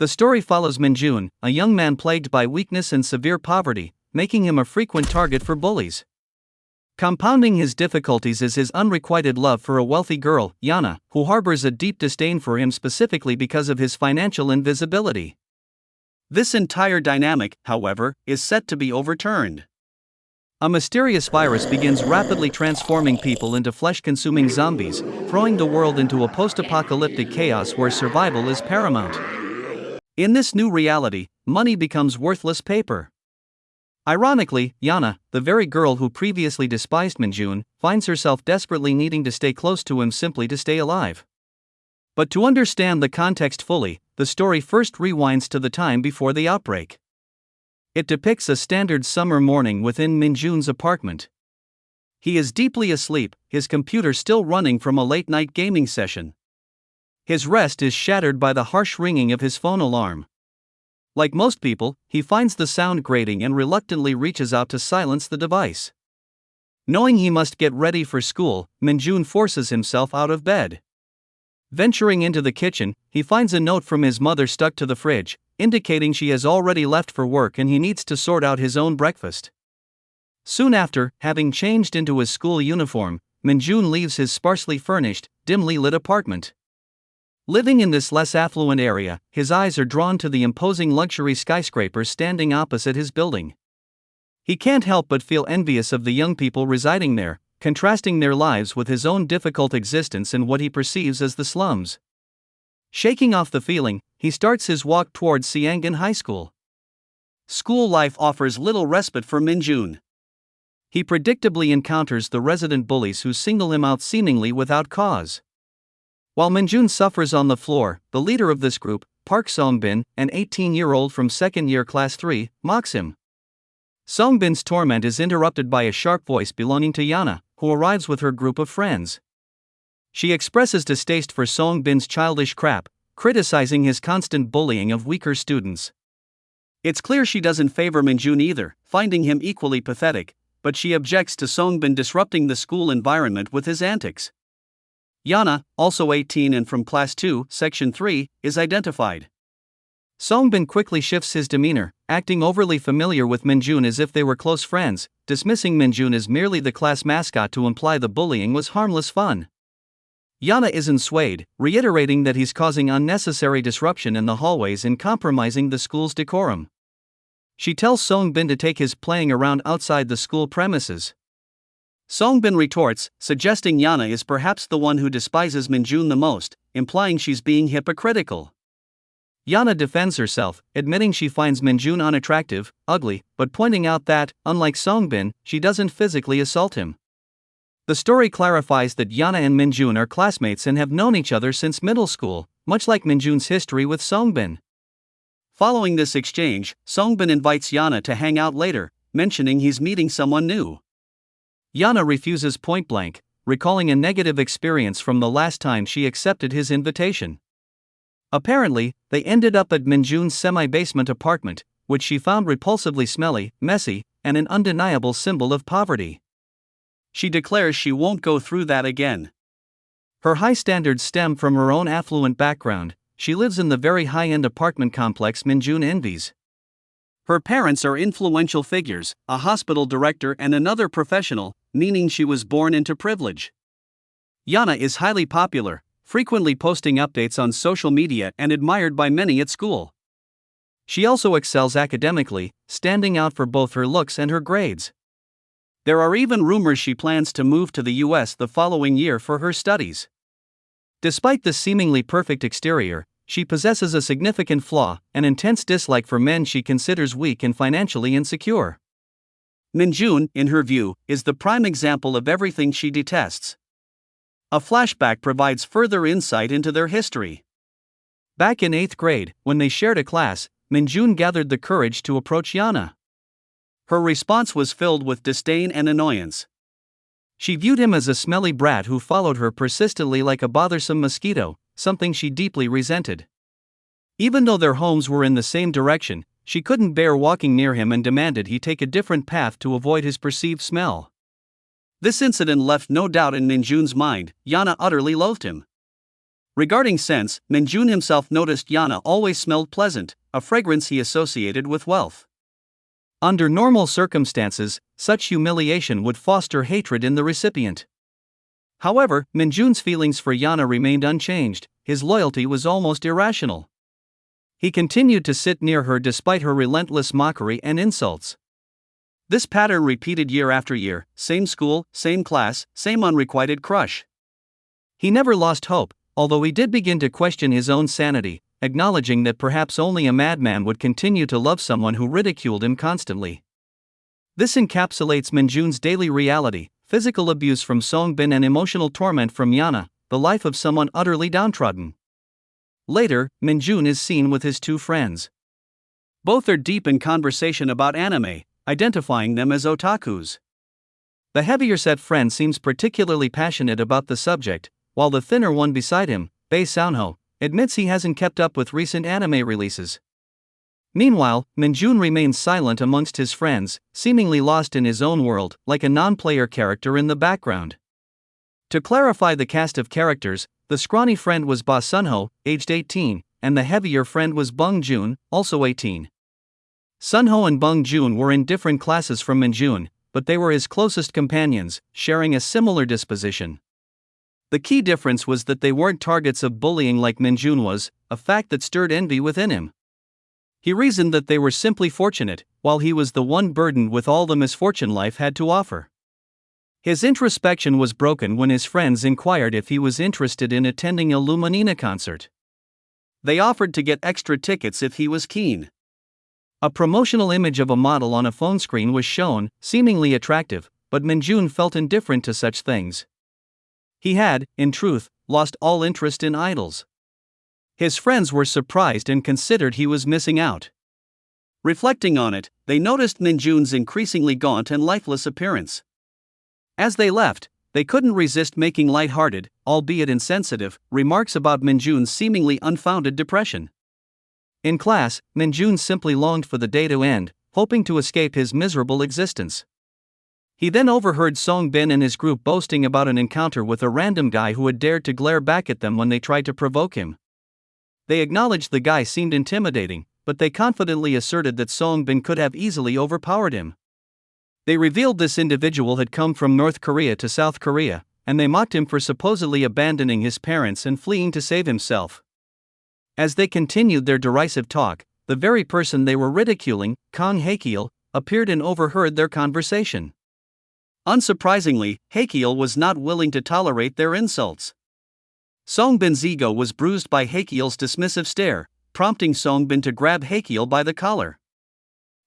The story follows Minjun, a young man plagued by weakness and severe poverty, making him a frequent target for bullies. Compounding his difficulties is his unrequited love for a wealthy girl, Yana, who harbors a deep disdain for him specifically because of his financial invisibility. This entire dynamic, however, is set to be overturned. A mysterious virus begins rapidly transforming people into flesh-consuming zombies, throwing the world into a post-apocalyptic chaos where survival is paramount. In this new reality, money becomes worthless paper. Ironically, Yana, the very girl who previously despised Minjun, finds herself desperately needing to stay close to him simply to stay alive. But to understand the context fully, the story first rewinds to the time before the outbreak. It depicts a standard summer morning within Minjun's apartment. He is deeply asleep, his computer still running from a late-night gaming session. His rest is shattered by the harsh ringing of his phone alarm. Like most people, he finds the sound grating and reluctantly reaches out to silence the device. Knowing he must get ready for school, Minjun forces himself out of bed. Venturing into the kitchen, he finds a note from his mother stuck to the fridge, indicating she has already left for work and he needs to sort out his own breakfast. Soon after, having changed into his school uniform, Minjun leaves his sparsely furnished, dimly lit apartment. Living in this less affluent area, his eyes are drawn to the imposing luxury skyscraper standing opposite his building. He can't help but feel envious of the young people residing there, contrasting their lives with his own difficult existence in what he perceives as the slums. Shaking off the feeling, he starts his walk towards Siangin High School. School life offers little respite for Minjun. He predictably encounters the resident bullies who single him out seemingly without cause. While Minjun suffers on the floor, the leader of this group, Park Songbin, an 18-year-old from second-year class 3, mocks him. Songbin's torment is interrupted by a sharp voice belonging to Yana, who arrives with her group of friends. She expresses distaste for Songbin's childish crap, criticizing his constant bullying of weaker students. It's clear she doesn't favor Minjun either, finding him equally pathetic, but she objects to Songbin disrupting the school environment with his antics. Yana, also 18 and from Class 2, Section 3, is identified. Songbin quickly shifts his demeanor, acting overly familiar with Minjun as if they were close friends, dismissing Minjun as merely the class mascot to imply the bullying was harmless fun. Yana isn't swayed, reiterating that he's causing unnecessary disruption in the hallways and compromising the school's decorum. She tells Songbin to take his playing around outside the school premises. Songbin retorts, suggesting Yana is perhaps the one who despises Minjun the most, implying she's being hypocritical. Yana defends herself, admitting she finds Minjun unattractive, ugly, but pointing out that, unlike Songbin, she doesn't physically assault him. The story clarifies that Yana and Minjun are classmates and have known each other since middle school, much like Minjun's history with Songbin. Following this exchange, Songbin invites Yana to hang out later, mentioning he's meeting someone new. Yana refuses point-blank, recalling a negative experience from the last time she accepted his invitation. Apparently, they ended up at Minjun's semi-basement apartment, which she found repulsively smelly, messy, and an undeniable symbol of poverty. She declares she won't go through that again. Her high standards stem from her own affluent background. She lives in the very high-end apartment complex Minjun envies. Her parents are influential figures, a hospital director and another professional, meaning she was born into privilege. Yana is highly popular, frequently posting updates on social media and admired by many at school. She also excels academically, standing out for both her looks and her grades. There are even rumors she plans to move to the US the following year for her studies. Despite the seemingly perfect exterior, she possesses a significant flaw, an intense dislike for men she considers weak and financially insecure. Minjun, in her view, is the prime example of everything she detests. A flashback provides further insight into their history. Back in 8th grade, when they shared a class, Minjun gathered the courage to approach Yana. Her response was filled with disdain and annoyance. She viewed him as a smelly brat who followed her persistently like a bothersome mosquito, something she deeply resented. Even though their homes were in the same direction, she couldn't bear walking near him and demanded he take a different path to avoid his perceived smell. This incident left no doubt in Minjun's mind. Yana utterly loathed him. Regarding scents, Minjun himself noticed Yana always smelled pleasant, a fragrance he associated with wealth. Under normal circumstances, such humiliation would foster hatred in the recipient. However, Minjun's feelings for Yana remained unchanged, his loyalty was almost irrational. He continued to sit near her despite her relentless mockery and insults. This pattern repeated year after year, same school, same class, same unrequited crush. He never lost hope, although he did begin to question his own sanity, acknowledging that perhaps only a madman would continue to love someone who ridiculed him constantly. This encapsulates Minjun's daily reality: physical abuse from Songbin and emotional torment from Yana, the life of someone utterly downtrodden. Later, Minjun is seen with his two friends. Both are deep in conversation about anime, identifying them as otakus. The heavier-set friend seems particularly passionate about the subject, while the thinner one beside him, Bae Sounho, admits he hasn't kept up with recent anime releases. Meanwhile, Minjun remains silent amongst his friends, seemingly lost in his own world, like a non-player character in the background. To clarify the cast of characters, the scrawny friend was Ba Sunho, aged 18, and the heavier friend was Bung Joon, also 18. Sunho and Bung Joon were in different classes from Minjun, but they were his closest companions, sharing a similar disposition. The key difference was that they weren't targets of bullying like Minjun was, a fact that stirred envy within him. He reasoned that they were simply fortunate, while he was the one burdened with all the misfortune life had to offer. His introspection was broken when his friends inquired if he was interested in attending a Luminina concert. They offered to get extra tickets if he was keen. A promotional image of a model on a phone screen was shown, seemingly attractive, but Minjun felt indifferent to such things. He had, in truth, lost all interest in idols. His friends were surprised and considered he was missing out. Reflecting on it, they noticed Minjun's increasingly gaunt and lifeless appearance. As they left, they couldn't resist making light-hearted, albeit insensitive, remarks about Minjun's seemingly unfounded depression. In class, Minjun simply longed for the day to end, hoping to escape his miserable existence. He then overheard Songbin and his group boasting about an encounter with a random guy who had dared to glare back at them when they tried to provoke him. They acknowledged the guy seemed intimidating, but they confidently asserted that Songbin could have easily overpowered him. They revealed this individual had come from North Korea to South Korea, and they mocked him for supposedly abandoning his parents and fleeing to save himself. As they continued their derisive talk, the very person they were ridiculing, Kang Haekiel, appeared and overheard their conversation. Unsurprisingly, Haekiel was not willing to tolerate their insults. Songbin's ego was bruised by Haekiel's dismissive stare, prompting Songbin to grab Haekiel by the collar.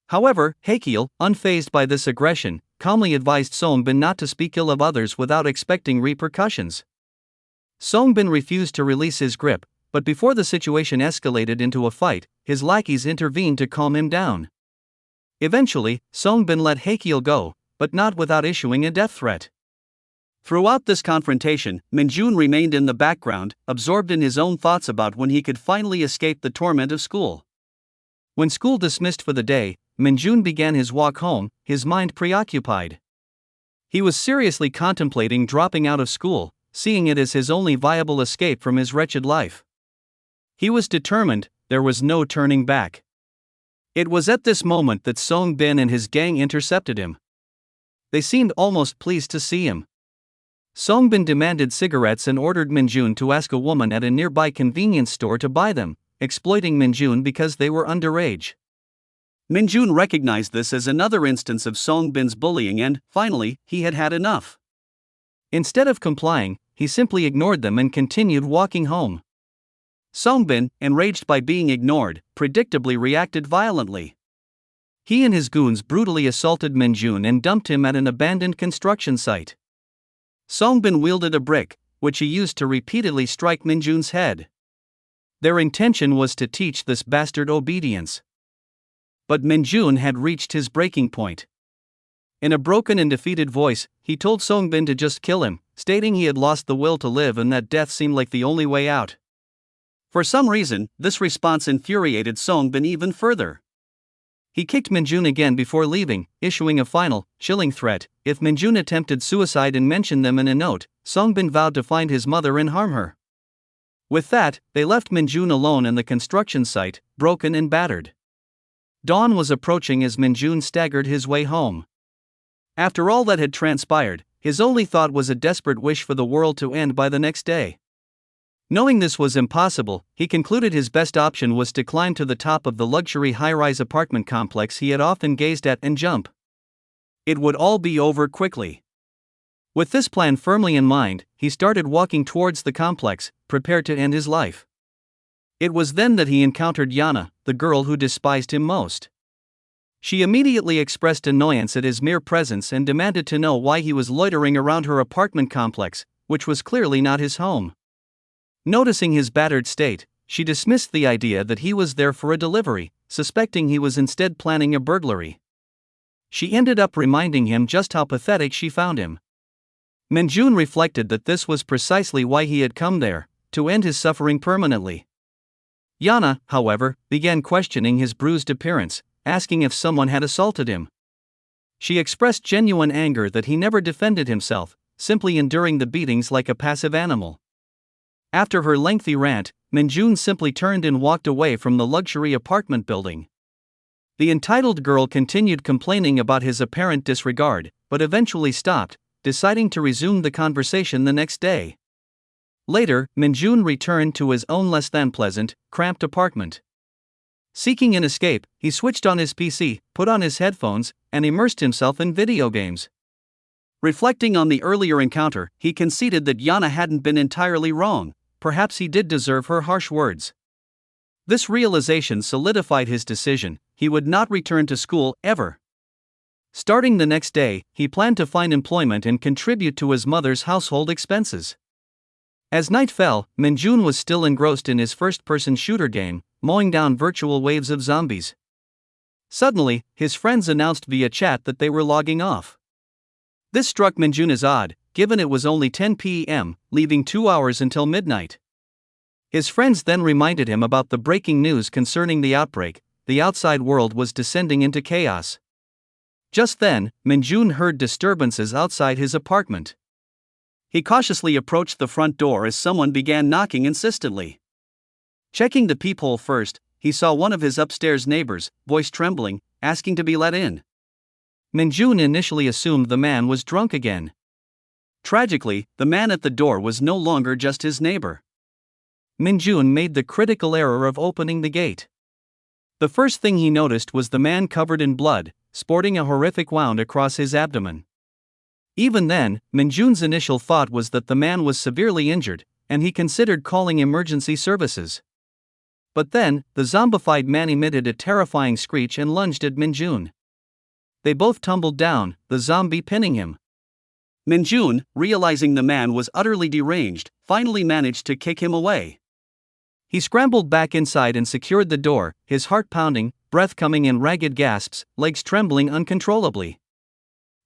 However, Haekiel, unfazed by this aggression, calmly advised Songbin not to speak ill of others without expecting repercussions. Songbin refused to release his grip, but before the situation escalated into a fight, his lackeys intervened to calm him down. Eventually, Songbin let Haekiel go, but not without issuing a death threat. Throughout this confrontation, Minjun remained in the background, absorbed in his own thoughts about when he could finally escape the torment of school. When school dismissed for the day, Minjun began his walk home, his mind preoccupied. He was seriously contemplating dropping out of school, seeing it as his only viable escape from his wretched life. He was determined, there was no turning back. It was at this moment that Songbin and his gang intercepted him. They seemed almost pleased to see him. Songbin demanded cigarettes and ordered Minjun to ask a woman at a nearby convenience store to buy them, exploiting Minjun because they were underage. Minjun recognized this as another instance of Songbin's bullying and, finally, he had had enough. Instead of complying, he simply ignored them and continued walking home. Songbin, enraged by being ignored, predictably reacted violently. He and his goons brutally assaulted Minjun and dumped him at an abandoned construction site. Songbin wielded a brick, which he used to repeatedly strike Minjun's head. Their intention was to teach this bastard obedience. But Minjun had reached his breaking point. In a broken and defeated voice, he told Songbin to just kill him, stating he had lost the will to live and that death seemed like the only way out. For some reason, this response infuriated Songbin even further. He kicked Minjun again before leaving, issuing a final, chilling threat: if Minjun attempted suicide and mentioned them in a note, Songbin vowed to find his mother and harm her. With that, they left Minjun alone in the construction site, broken and battered. Dawn was approaching as Minjun staggered his way home. After all that had transpired, his only thought was a desperate wish for the world to end by the next day. Knowing this was impossible, he concluded his best option was to climb to the top of the luxury high-rise apartment complex he had often gazed at and jump. It would all be over quickly. With this plan firmly in mind, he started walking towards the complex, prepared to end his life. It was then that he encountered Yana, the girl who despised him most. She immediately expressed annoyance at his mere presence and demanded to know why he was loitering around her apartment complex, which was clearly not his home. Noticing his battered state, she dismissed the idea that he was there for a delivery, suspecting he was instead planning a burglary. She ended up reminding him just how pathetic she found him. Minjun reflected that this was precisely why he had come there, to end his suffering permanently. Yana, however, began questioning his bruised appearance, asking if someone had assaulted him. She expressed genuine anger that he never defended himself, simply enduring the beatings like a passive animal. After her lengthy rant, Minjun simply turned and walked away from the luxury apartment building. The entitled girl continued complaining about his apparent disregard, but eventually stopped, deciding to resume the conversation the next day. Later, Minjun returned to his own less than pleasant, cramped apartment. Seeking an escape, he switched on his PC, put on his headphones, and immersed himself in video games. Reflecting on the earlier encounter, he conceded that Yana hadn't been entirely wrong. Perhaps he did deserve her harsh words. This realization solidified his decision: he would not return to school ever. Starting the next day, he planned to find employment and contribute to his mother's household expenses. As night fell, Minjun was still engrossed in his first-person shooter game, mowing down virtual waves of zombies. Suddenly, his friends announced via chat that they were logging off. This struck Minjun as odd, given it was only 10 p.m., leaving 2 hours until midnight. His friends then reminded him about the breaking news concerning the outbreak: the outside world was descending into chaos. Just then, Minjun heard disturbances outside his apartment. He cautiously approached the front door as someone began knocking insistently. Checking the peephole first, he saw one of his upstairs neighbors, voice trembling, asking to be let in. Minjun initially assumed the man was drunk again. Tragically, the man at the door was no longer just his neighbor. Minjun made the critical error of opening the gate. The first thing he noticed was the man covered in blood, sporting a horrific wound across his abdomen. Even then, Minjun's initial thought was that the man was severely injured, and he considered calling emergency services. But then, the zombified man emitted a terrifying screech and lunged at Minjun. They both tumbled down, the zombie pinning him. Minjun, realizing the man was utterly deranged, finally managed to kick him away. He scrambled back inside and secured the door, his heart pounding, breath coming in ragged gasps, legs trembling uncontrollably.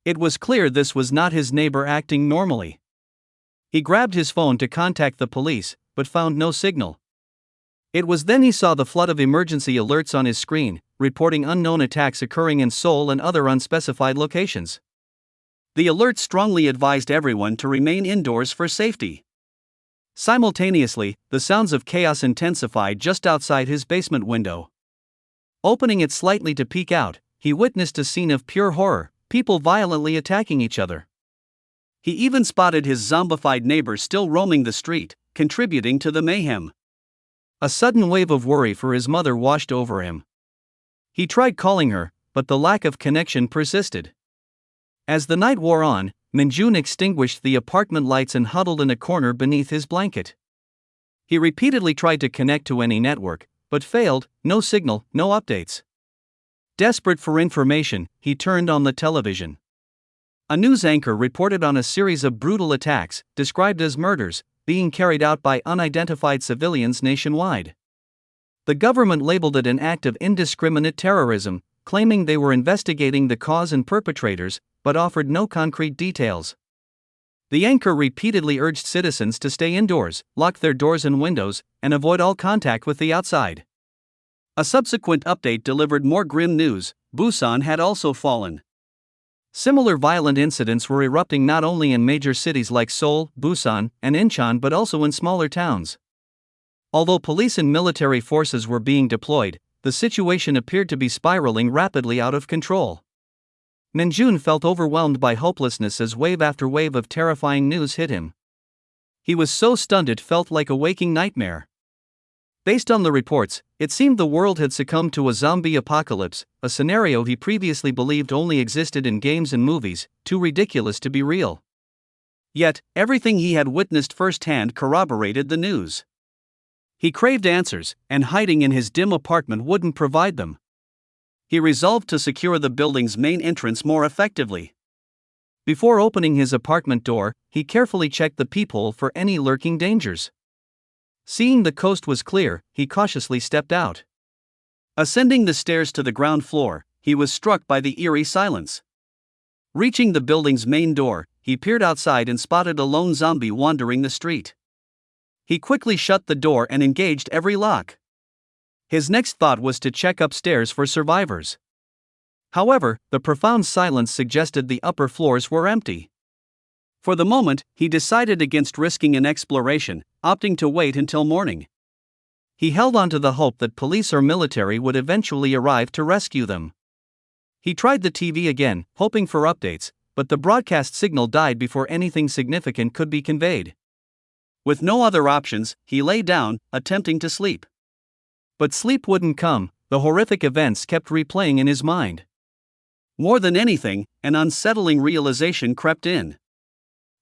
It was clear this was not his neighbor acting normally. He grabbed his phone to contact the police, but found no signal. It was then he saw the flood of emergency alerts on his screen, reporting unknown attacks occurring in Seoul and other unspecified locations. The alert strongly advised everyone to remain indoors for safety. Simultaneously, the sounds of chaos intensified just outside his basement window. Opening it slightly to peek out, he witnessed a scene of pure horror, people violently attacking each other. He even spotted his zombified neighbor still roaming the street, contributing to the mayhem. A sudden wave of worry for his mother washed over him. He tried calling her, but the lack of connection persisted. As the night wore on, Minjun extinguished the apartment lights and huddled in a corner beneath his blanket. He repeatedly tried to connect to any network, but failed: no signal, no updates. Desperate for information, he turned on the television. A news anchor reported on a series of brutal attacks, described as murders, being carried out by unidentified civilians nationwide. The government labeled it an act of indiscriminate terrorism, claiming they were investigating the cause and perpetrators, but offered no concrete details. The anchor repeatedly urged citizens to stay indoors, lock their doors and windows, and avoid all contact with the outside. A subsequent update delivered more grim news: Busan had also fallen. Similar violent incidents were erupting not only in major cities like Seoul, Busan, and Incheon but also in smaller towns. Although police and military forces were being deployed, the situation appeared to be spiraling rapidly out of control. Minjun felt overwhelmed by hopelessness as wave after wave of terrifying news hit him. He was so stunned it felt like a waking nightmare. Based on the reports, it seemed the world had succumbed to a zombie apocalypse, a scenario he previously believed only existed in games and movies, too ridiculous to be real. Yet, everything he had witnessed firsthand corroborated the news. He craved answers, and hiding in his dim apartment wouldn't provide them. He resolved to secure the building's main entrance more effectively. Before opening his apartment door, he carefully checked the peephole for any lurking dangers. Seeing the coast was clear, he cautiously stepped out. Ascending the stairs to the ground floor, he was struck by the eerie silence. Reaching the building's main door, he peered outside and spotted a lone zombie wandering the street. He quickly shut the door and engaged every lock. His next thought was to check upstairs for survivors. However, the profound silence suggested the upper floors were empty. For the moment, he decided against risking an exploration, opting to wait until morning. He held on to the hope that police or military would eventually arrive to rescue them. He tried the TV again, hoping for updates, but the broadcast signal died before anything significant could be conveyed. With no other options, he lay down, attempting to sleep. But sleep wouldn't come. The horrific events kept replaying in his mind. More than anything, an unsettling realization crept in.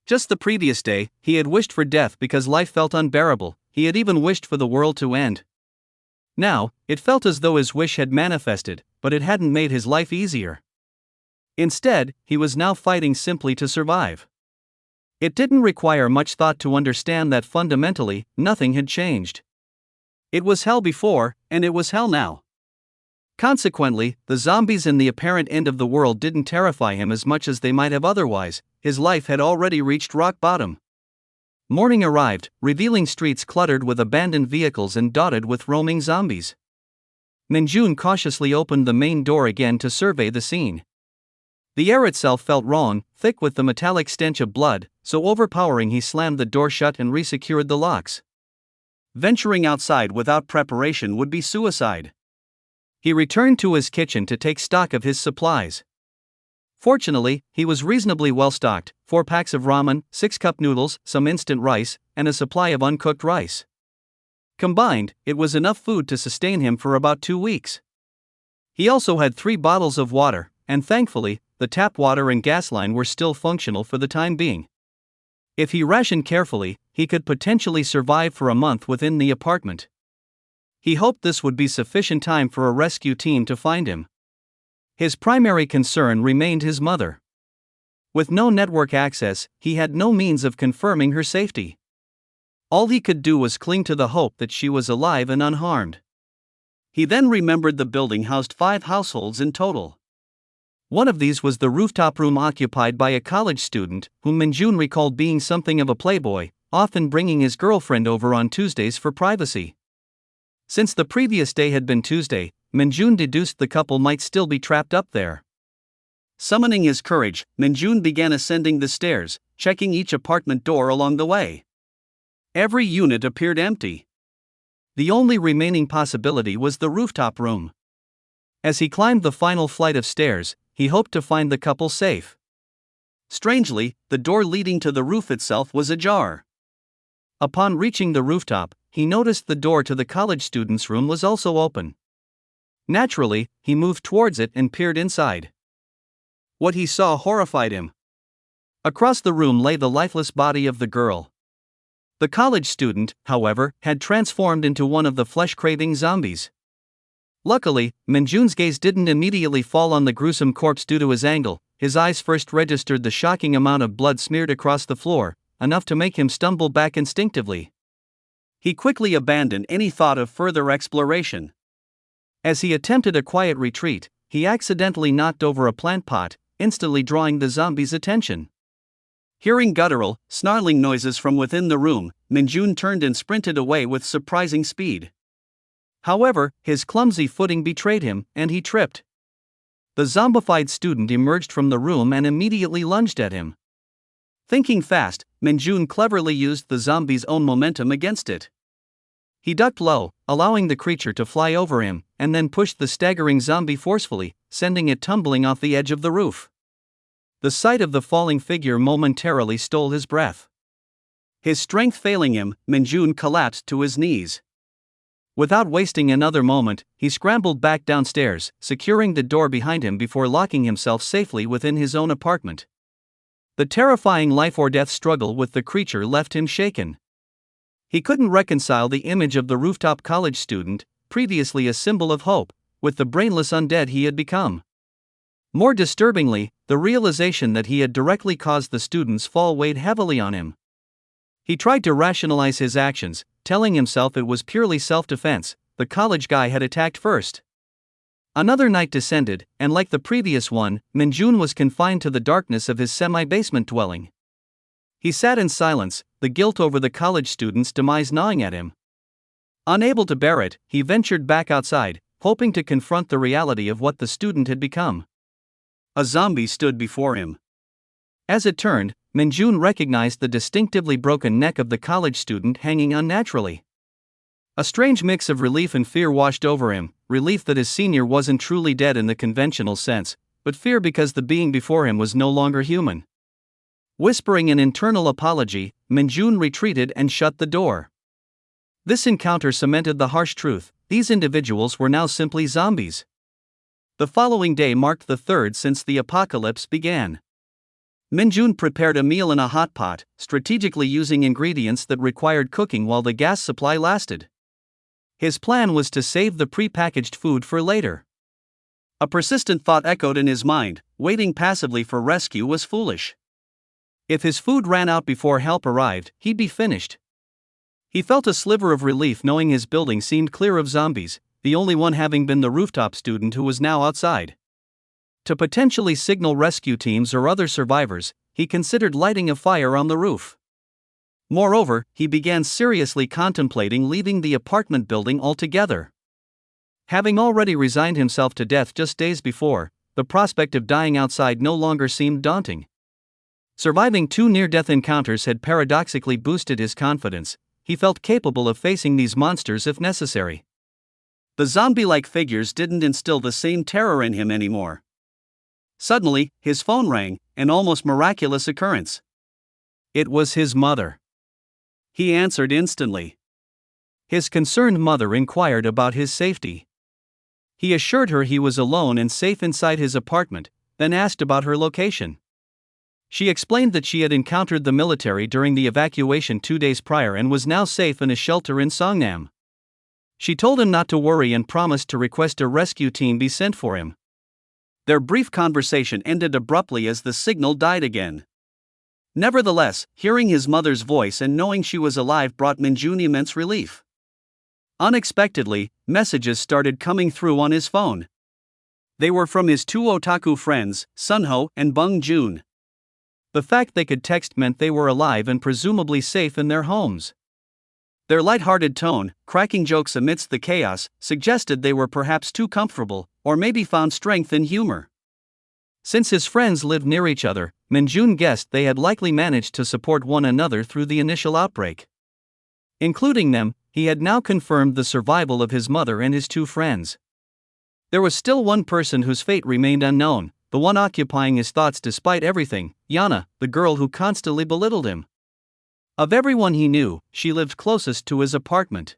Just the previous day, he had wished for death because life felt unbearable. He had even wished for the world to end. Now, it felt as though his wish had manifested, but it hadn't made his life easier. Instead, he was now fighting simply to survive. It didn't require much thought to understand that fundamentally, nothing had changed. It was hell before, and it was hell now. Consequently, the zombies and the apparent end of the world didn't terrify him as much as they might have otherwise. His life had already reached rock bottom. Morning arrived, revealing streets cluttered with abandoned vehicles and dotted with roaming zombies. Minjun cautiously opened the main door again to survey the scene. The air itself felt wrong, thick with the metallic stench of blood, so overpowering he slammed the door shut and resecured the locks. Venturing outside without preparation would be suicide. He returned to his kitchen to take stock of his supplies. Fortunately, he was reasonably well stocked: 4 packs of ramen, 6 cup noodles, some instant rice, and a supply of uncooked rice. Combined, it was enough food to sustain him for about 2 weeks. He also had 3 bottles of water, and thankfully, the tap water and gas line were still functional for the time being. If he rationed carefully, he could potentially survive for a month within the apartment. He hoped this would be sufficient time for a rescue team to find him. His primary concern remained his mother. With no network access, he had no means of confirming her safety. All he could do was cling to the hope that she was alive and unharmed. He then remembered the building housed 5 households in total. One of these was the rooftop room occupied by a college student, whom Minjun recalled being something of a playboy, often bringing his girlfriend over on Tuesdays for privacy. Since the previous day had been Tuesday, Minjun deduced the couple might still be trapped up there. Summoning his courage, Minjun began ascending the stairs, checking each apartment door along the way. Every unit appeared empty. The only remaining possibility was the rooftop room. As he climbed the final flight of stairs, he hoped to find the couple safe. Strangely, the door leading to the roof itself was ajar. Upon reaching the rooftop, he noticed the door to the college student's room was also open. Naturally, he moved towards it and peered inside. What he saw horrified him. Across the room lay the lifeless body of the girl. The college student, however, had transformed into one of the flesh-craving zombies. Luckily, Minjun's gaze didn't immediately fall on the gruesome corpse due to his angle. His eyes first registered the shocking amount of blood smeared across the floor, enough to make him stumble back instinctively. He quickly abandoned any thought of further exploration. As he attempted a quiet retreat, he accidentally knocked over a plant pot, instantly drawing the zombie's attention. Hearing guttural, snarling noises from within the room, Minjun turned and sprinted away with surprising speed. However, his clumsy footing betrayed him, and he tripped. The zombified student emerged from the room and immediately lunged at him. Thinking fast, Minjun cleverly used the zombie's own momentum against it. He ducked low, allowing the creature to fly over him, and then pushed the staggering zombie forcefully, sending it tumbling off the edge of the roof. The sight of the falling figure momentarily stole his breath. His strength failing him, Minjun collapsed to his knees. Without wasting another moment, he scrambled back downstairs, securing the door behind him before locking himself safely within his own apartment. The terrifying life-or-death struggle with the creature left him shaken. He couldn't reconcile the image of the rooftop college student, previously a symbol of hope, with the brainless undead he had become. More disturbingly, the realization that he had directly caused the student's fall weighed heavily on him. He tried to rationalize his actions, telling himself it was purely self-defense. The college guy had attacked first. Another night descended, and like the previous one, Minjun was confined to the darkness of his semi-basement dwelling. He sat in silence, the guilt over the college student's demise gnawing at him. Unable to bear it, he ventured back outside, hoping to confront the reality of what the student had become. A zombie stood before him. As it turned, Minjun recognized the distinctively broken neck of the college student hanging unnaturally. A strange mix of relief and fear washed over him, relief that his senior wasn't truly dead in the conventional sense, but fear because the being before him was no longer human. Whispering an internal apology, Minjun retreated and shut the door. This encounter cemented the harsh truth: these individuals were now simply zombies. The following day marked the third since the apocalypse began. Minjun prepared a meal in a hot pot, strategically using ingredients that required cooking while the gas supply lasted. His plan was to save the pre-packaged food for later. A persistent thought echoed in his mind: waiting passively for rescue was foolish. If his food ran out before help arrived, he'd be finished. He felt a sliver of relief knowing his building seemed clear of zombies, the only one having been the rooftop student who was now outside. To potentially signal rescue teams or other survivors, he considered lighting a fire on the roof. Moreover, he began seriously contemplating leaving the apartment building altogether. Having already resigned himself to death just days before, the prospect of dying outside no longer seemed daunting. Surviving 2 near-death encounters had paradoxically boosted his confidence. He felt capable of facing these monsters if necessary. The zombie-like figures didn't instill the same terror in him anymore. Suddenly, his phone rang, an almost miraculous occurrence. It was his mother. He answered instantly. His concerned mother inquired about his safety. He assured her he was alone and safe inside his apartment, then asked about her location. She explained that she had encountered the military during the evacuation 2 days prior and was now safe in a shelter in Songnam. She told him not to worry and promised to request a rescue team be sent for him. Their brief conversation ended abruptly as the signal died again. Nevertheless, hearing his mother's voice and knowing she was alive brought Minjun immense relief. Unexpectedly, messages started coming through on his phone. They were from his 2 otaku friends, Sunho and Bung Jun. The fact they could text meant they were alive and presumably safe in their homes. Their light-hearted tone, cracking jokes amidst the chaos, suggested they were perhaps too comfortable, or maybe found strength in humor. Since his friends lived near each other, Minjun guessed they had likely managed to support one another through the initial outbreak. Including them, he had now confirmed the survival of his mother and his 2 friends. There was still one person whose fate remained unknown, the one occupying his thoughts despite everything: Yana, the girl who constantly belittled him. Of everyone he knew, she lived closest to his apartment.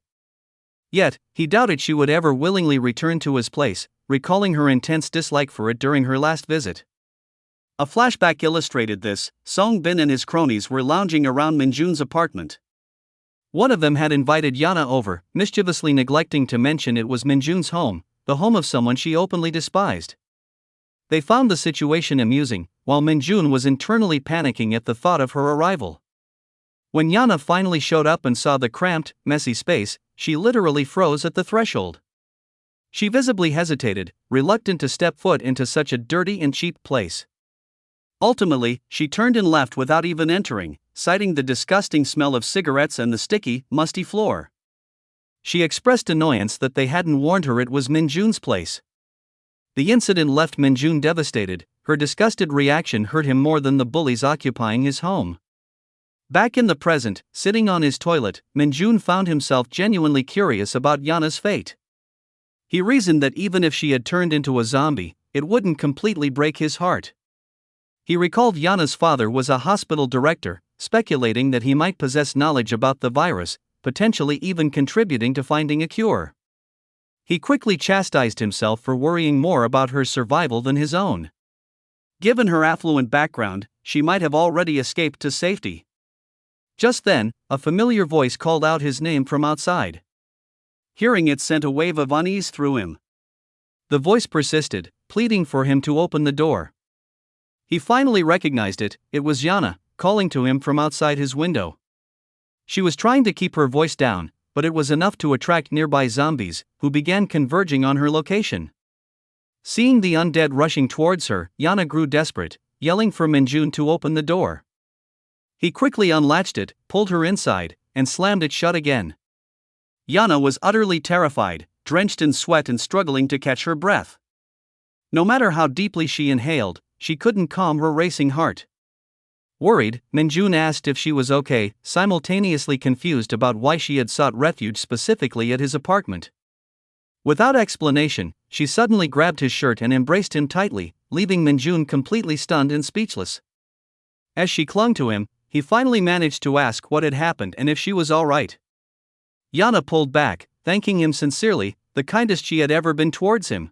Yet, he doubted she would ever willingly return to his place, recalling her intense dislike for it during her last visit. A flashback illustrated this. Song Bin and his cronies were lounging around Minjun's apartment. One of them had invited Yana over, mischievously neglecting to mention it was Minjun's home, the home of someone she openly despised. They found the situation amusing, while Minjun was internally panicking at the thought of her arrival. When Yana finally showed up and saw the cramped, messy space, she literally froze at the threshold. She visibly hesitated, reluctant to step foot into such a dirty and cheap place. Ultimately, she turned and left without even entering, citing the disgusting smell of cigarettes and the sticky, musty floor. She expressed annoyance that they hadn't warned her it was Minjun's place. The incident left Minjun devastated. Her disgusted reaction hurt him more than the bullies occupying his home. Back in the present, sitting on his toilet, Minjun found himself genuinely curious about Yana's fate. He reasoned that even if she had turned into a zombie, it wouldn't completely break his heart. He recalled Yana's father was a hospital director, speculating that he might possess knowledge about the virus, potentially even contributing to finding a cure. He quickly chastised himself for worrying more about her survival than his own. Given her affluent background, she might have already escaped to safety. Just then, a familiar voice called out his name from outside. Hearing it sent a wave of unease through him. The voice persisted, pleading for him to open the door. He finally recognized it. It was Yana, calling to him from outside his window. She was trying to keep her voice down, but it was enough to attract nearby zombies, who began converging on her location. Seeing the undead rushing towards her, Yana grew desperate, yelling for Minjun to open the door. He quickly unlatched it, pulled her inside, and slammed it shut again. Yana was utterly terrified, drenched in sweat and struggling to catch her breath. No matter how deeply she inhaled, she couldn't calm her racing heart. Worried, Minjun asked if she was okay, simultaneously confused about why she had sought refuge specifically at his apartment. Without explanation, she suddenly grabbed his shirt and embraced him tightly, leaving Minjun completely stunned and speechless. As she clung to him, he finally managed to ask what had happened and if she was all right. Yana pulled back, thanking him sincerely, the kindest she had ever been towards him.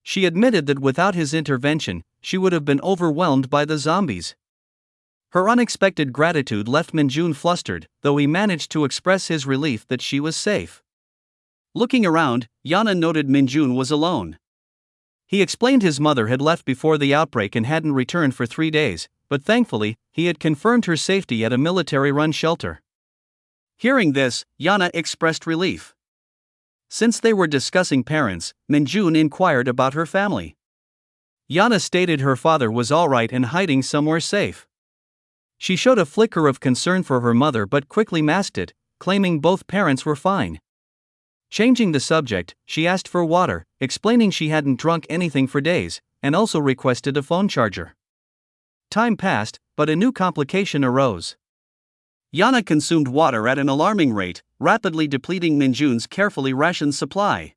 She admitted that without his intervention, she would have been overwhelmed by the zombies. Her unexpected gratitude left Minjun flustered, though he managed to express his relief that she was safe. Looking around, Yana noted Minjun was alone. He explained his mother had left before the outbreak and hadn't returned for 3 days, but thankfully, he had confirmed her safety at a military-run shelter. Hearing this, Yana expressed relief. Since they were discussing parents, Minjun inquired about her family. Yana stated her father was alright and hiding somewhere safe. She showed a flicker of concern for her mother but quickly masked it, claiming both parents were fine. Changing the subject, she asked for water, explaining she hadn't drunk anything for days, and also requested a phone charger. Time passed, but a new complication arose. Yana consumed water at an alarming rate, rapidly depleting Minjun's carefully rationed supply.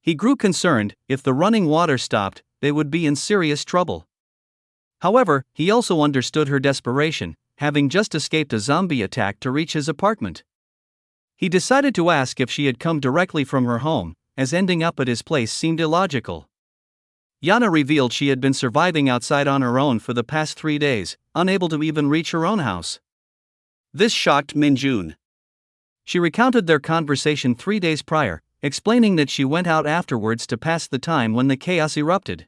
He grew concerned. If the running water stopped, they would be in serious trouble. However, he also understood her desperation, having just escaped a zombie attack to reach his apartment. He decided to ask if she had come directly from her home, as ending up at his place seemed illogical. Yana revealed she had been surviving outside on her own for the past 3 days, unable to even reach her own house. This shocked Minjun. She recounted their conversation 3 days prior, explaining that she went out afterwards to pass the time when the chaos erupted.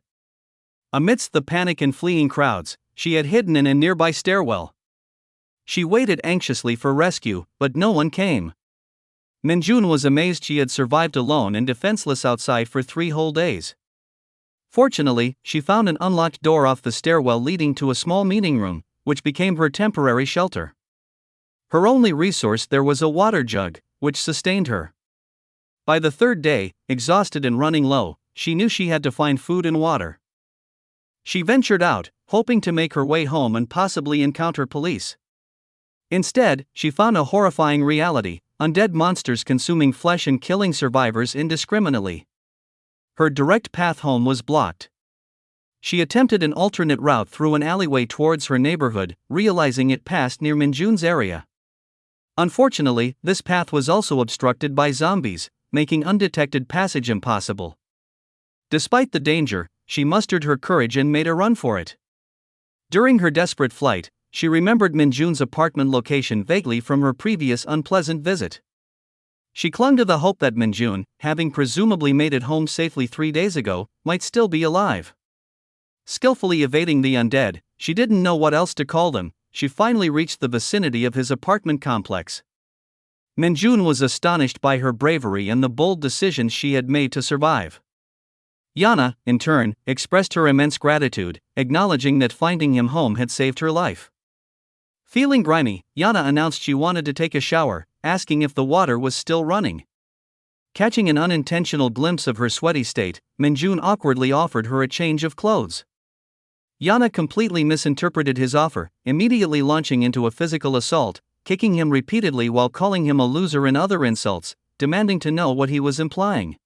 Amidst the panic and fleeing crowds, she had hidden in a nearby stairwell. She waited anxiously for rescue, but no one came. Minjun was amazed she had survived alone and defenseless outside for 3 whole days. Fortunately, she found an unlocked door off the stairwell leading to a small meeting room, which became her temporary shelter. Her only resource there was a water jug, which sustained her. By the 3rd day, exhausted and running low, she knew she had to find food and water. She ventured out, hoping to make her way home and possibly encounter police. Instead, she found a horrifying reality: undead monsters consuming flesh and killing survivors indiscriminately. Her direct path home was blocked. She attempted an alternate route through an alleyway towards her neighborhood, realizing it passed near Minjun's area. Unfortunately, this path was also obstructed by zombies, making undetected passage impossible. Despite the danger, she mustered her courage and made a run for it. During her desperate flight, she remembered Minjun's apartment location vaguely from her previous unpleasant visit. She clung to the hope that Minjun, having presumably made it home safely 3 days ago, might still be alive. Skillfully evading the undead, she didn't know what else to call them. She finally reached the vicinity of his apartment complex. Minjun was astonished by her bravery and the bold decisions she had made to survive. Yana, in turn, expressed her immense gratitude, acknowledging that finding him home had saved her life. Feeling grimy, Yana announced she wanted to take a shower, asking if the water was still running. Catching an unintentional glimpse of her sweaty state, Minjun awkwardly offered her a change of clothes. Yana completely misinterpreted his offer, immediately launching into a physical assault, kicking him repeatedly while calling him a loser and other insults, demanding to know what he was implying.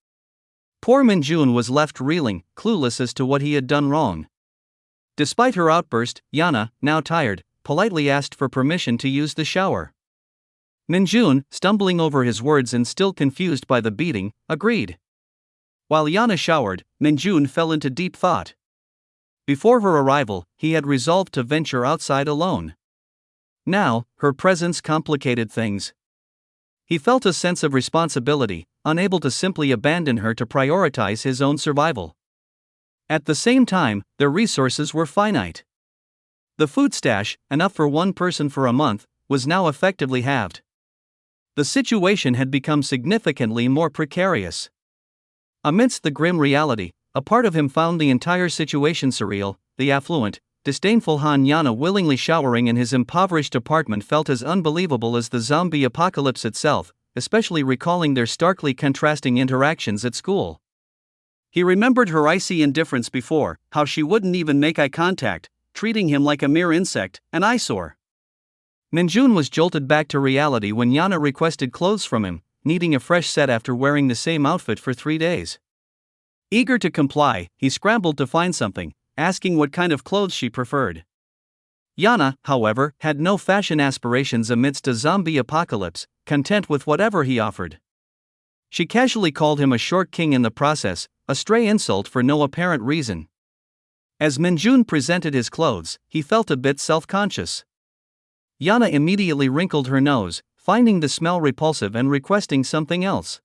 Poor Minjun was left reeling, clueless as to what he had done wrong. Despite her outburst, Yana, now tired, politely asked for permission to use the shower. Minjun, stumbling over his words and still confused by the beating, agreed. While Yana showered, Minjun fell into deep thought. Before her arrival, he had resolved to venture outside alone. Now, her presence complicated things. He felt a sense of responsibility, unable to simply abandon her to prioritize his own survival. At the same time, their resources were finite. The food stash, enough for one person for a month, was now effectively halved. The situation had become significantly more precarious. Amidst the grim reality, a part of him found the entire situation surreal. The affluent, disdainful Han Yana willingly showering in his impoverished apartment felt as unbelievable as the zombie apocalypse itself, especially recalling their starkly contrasting interactions at school. He remembered her icy indifference before, how she wouldn't even make eye contact, treating him like a mere insect, an eyesore. Minjun was jolted back to reality when Yana requested clothes from him, needing a fresh set after wearing the same outfit for 3 days. Eager to comply, he scrambled to find something, asking what kind of clothes she preferred. Yana, however, had no fashion aspirations amidst a zombie apocalypse, content with whatever he offered. She casually called him a short king in the process, a stray insult for no apparent reason. As Minjun presented his clothes, he felt a bit self-conscious. Yana immediately wrinkled her nose, finding the smell repulsive and requesting something else.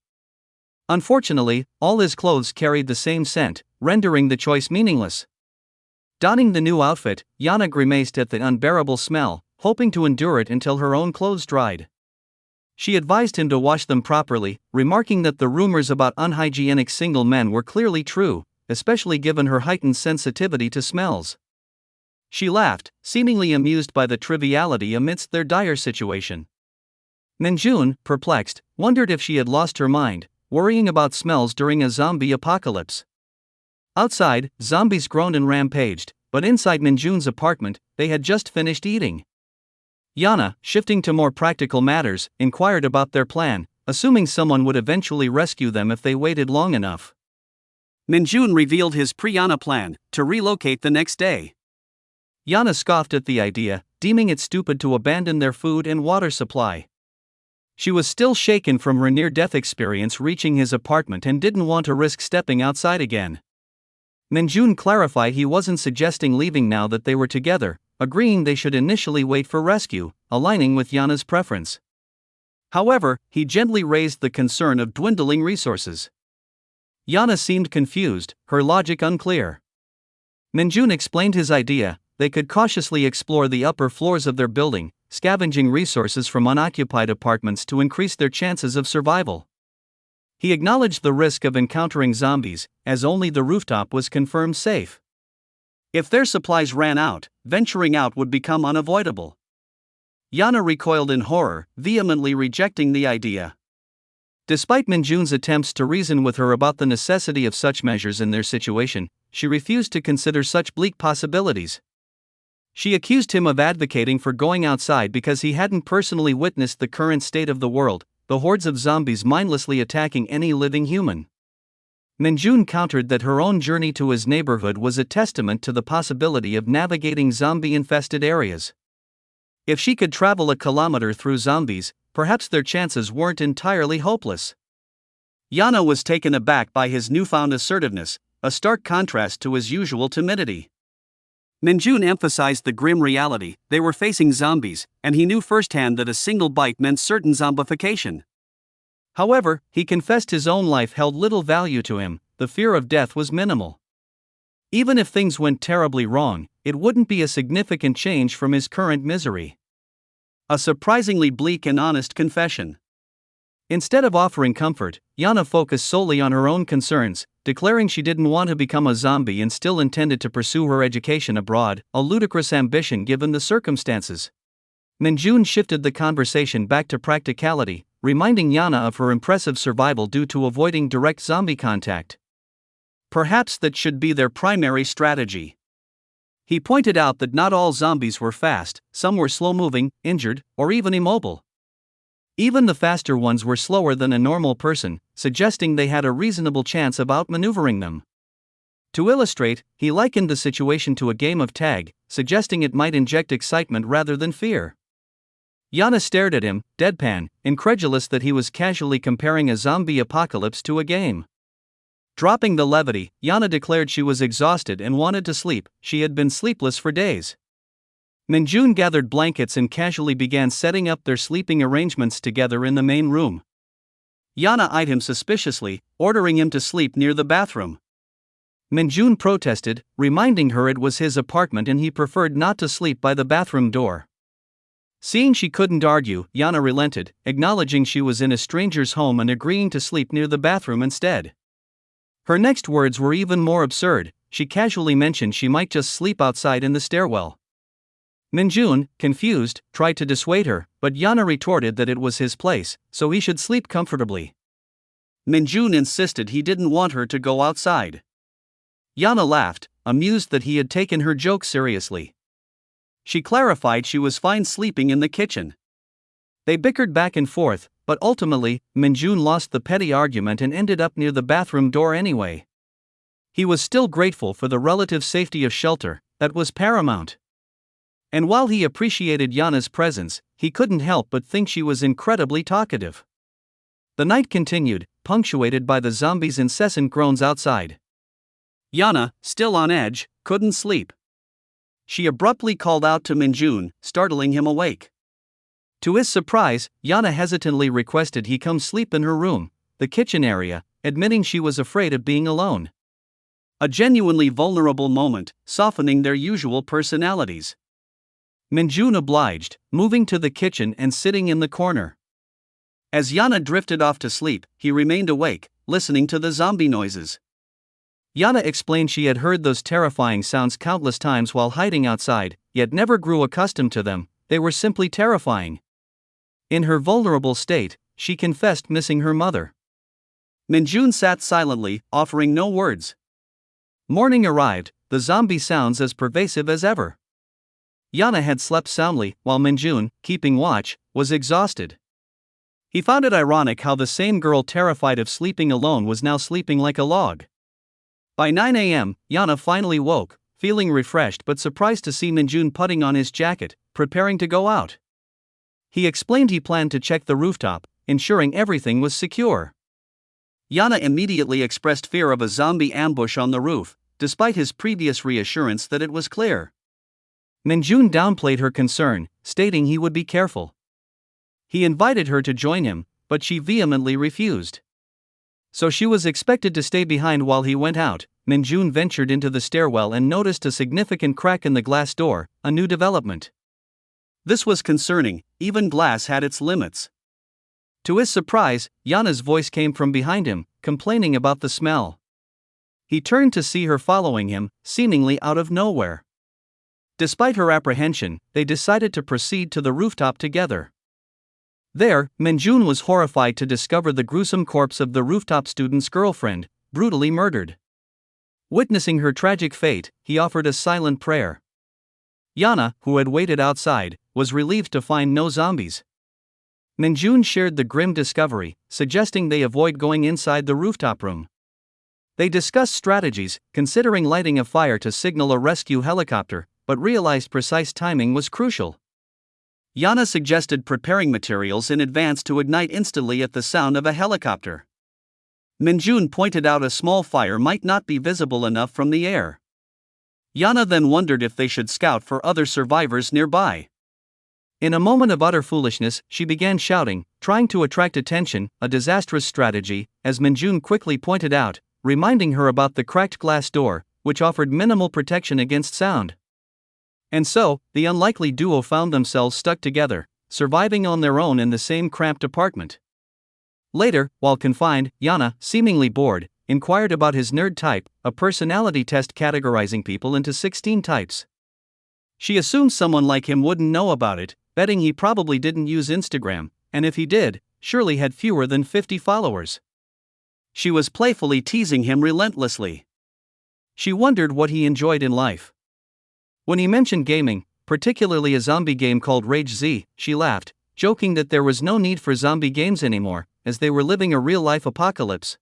Unfortunately, all his clothes carried the same scent, rendering the choice meaningless. Donning the new outfit, Yana grimaced at the unbearable smell, hoping to endure it until her own clothes dried. She advised him to wash them properly, remarking that the rumors about unhygienic single men were clearly true, especially given her heightened sensitivity to smells. She laughed, seemingly amused by the triviality amidst their dire situation. Minjun, perplexed, wondered if she had lost her mind, worrying about smells during a zombie apocalypse. Outside, zombies groaned and rampaged, but inside Minjun's apartment, they had just finished eating. Yana, shifting to more practical matters, inquired about their plan, assuming someone would eventually rescue them if they waited long enough. Minjun revealed his pre-Yana plan, to relocate the next day. Yana scoffed at the idea, deeming it stupid to abandon their food and water supply. She was still shaken from her near-death experience reaching his apartment and didn't want to risk stepping outside again. Minjun clarified he wasn't suggesting leaving now that they were together, agreeing they should initially wait for rescue, aligning with Yana's preference. However, he gently raised the concern of dwindling resources. Yana seemed confused, her logic unclear. Minjun explained his idea. They could cautiously explore the upper floors of their building, scavenging resources from unoccupied apartments to increase their chances of survival. He acknowledged the risk of encountering zombies, as only the rooftop was confirmed safe. If their supplies ran out, venturing out would become unavoidable. Yana recoiled in horror, vehemently rejecting the idea. Despite Minjun's attempts to reason with her about the necessity of such measures in their situation, she refused to consider such bleak possibilities. She accused him of advocating for going outside because he hadn't personally witnessed the current state of the world, the hordes of zombies mindlessly attacking any living human. Minjun countered that her own journey to his neighborhood was a testament to the possibility of navigating zombie-infested areas. If she could travel a kilometer through zombies, perhaps their chances weren't entirely hopeless. Yana was taken aback by his newfound assertiveness, a stark contrast to his usual timidity. Minjun emphasized the grim reality, they were facing zombies, and he knew firsthand that a single bite meant certain zombification. However, he confessed his own life held little value to him, the fear of death was minimal. Even if things went terribly wrong, it wouldn't be a significant change from his current misery. A surprisingly bleak and honest confession. Instead of offering comfort, Yana focused solely on her own concerns, declaring she didn't want to become a zombie and still intended to pursue her education abroad, a ludicrous ambition given the circumstances. Minjun shifted the conversation back to practicality, reminding Yana of her impressive survival due to avoiding direct zombie contact. Perhaps that should be their primary strategy. He pointed out that not all zombies were fast, some were slow-moving, injured, or even immobile. Even the faster ones were slower than a normal person, suggesting they had a reasonable chance of outmaneuvering them. To illustrate, he likened the situation to a game of tag, suggesting it might inject excitement rather than fear. Yana stared at him, deadpan, incredulous that he was casually comparing a zombie apocalypse to a game. Dropping the levity, Yana declared she was exhausted and wanted to sleep. She had been sleepless for days. Minjun gathered blankets and casually began setting up their sleeping arrangements together in the main room. Yana eyed him suspiciously, ordering him to sleep near the bathroom. Minjun protested, reminding her it was his apartment and he preferred not to sleep by the bathroom door. Seeing she couldn't argue, Yana relented, acknowledging she was in a stranger's home and agreeing to sleep near the bathroom instead. Her next words were even more absurd. She casually mentioned she might just sleep outside in the stairwell. Minjun, confused, tried to dissuade her, but Yana retorted that it was his place, so he should sleep comfortably. Minjun insisted he didn't want her to go outside. Yana laughed, amused that he had taken her joke seriously. She clarified she was fine sleeping in the kitchen. They bickered back and forth, but ultimately, Minjun lost the petty argument and ended up near the bathroom door anyway. He was still grateful for the relative safety of shelter, that was paramount. And while he appreciated Yana's presence, he couldn't help but think she was incredibly talkative. The night continued, punctuated by the zombies' incessant groans outside. Yana, still on edge, couldn't sleep. She abruptly called out to Minjun, startling him awake. To his surprise, Yana hesitantly requested he come sleep in her room, the kitchen area, admitting she was afraid of being alone. A genuinely vulnerable moment, softening their usual personalities. Minjun obliged, moving to the kitchen and sitting in the corner. As Yana drifted off to sleep, he remained awake, listening to the zombie noises. Yana explained she had heard those terrifying sounds countless times while hiding outside, yet never grew accustomed to them. They were simply terrifying. In her vulnerable state, she confessed missing her mother. Minjun sat silently, offering no words. Morning arrived, the zombie sounds as pervasive as ever. Yana had slept soundly, while Minjun, keeping watch, was exhausted. He found it ironic how the same girl terrified of sleeping alone was now sleeping like a log. By 9 a.m., Yana finally woke, feeling refreshed but surprised to see Minjun putting on his jacket, preparing to go out. He explained he planned to check the rooftop, ensuring everything was secure. Yana immediately expressed fear of a zombie ambush on the roof, despite his previous reassurance that it was clear. Minjun downplayed her concern, stating he would be careful. He invited her to join him, but she vehemently refused. So she was expected to stay behind while he went out. Minjun ventured into the stairwell and noticed a significant crack in the glass door, a new development. This was concerning, even glass had its limits. To his surprise, Yana's voice came from behind him, complaining about the smell. He turned to see her following him, seemingly out of nowhere. Despite her apprehension, they decided to proceed to the rooftop together. There, Minjun was horrified to discover the gruesome corpse of the rooftop student's girlfriend, brutally murdered. Witnessing her tragic fate, he offered a silent prayer. Yana, who had waited outside, was relieved to find no zombies. Minjun shared the grim discovery, suggesting they avoid going inside the rooftop room. They discussed strategies, considering lighting a fire to signal a rescue helicopter, but realized precise timing was crucial. Yana suggested preparing materials in advance to ignite instantly at the sound of a helicopter. Minjun pointed out a small fire might not be visible enough from the air. Yana then wondered if they should scout for other survivors nearby. In a moment of utter foolishness, she began shouting, trying to attract attention, a disastrous strategy, as Minjun quickly pointed out, reminding her about the cracked glass door, which offered minimal protection against sound. And so, the unlikely duo found themselves stuck together, surviving on their own in the same cramped apartment. Later, while confined, Yana, seemingly bored, inquired about his nerd type, a personality test categorizing people into 16 types. She assumed someone like him wouldn't know about it, betting he probably didn't use Instagram, and if he did, surely had fewer than 50 followers. She was playfully teasing him relentlessly. She wondered what he enjoyed in life. When he mentioned gaming, particularly a zombie game called Rage Z, she laughed, joking that there was no need for zombie games anymore, as they were living a real-life apocalypse.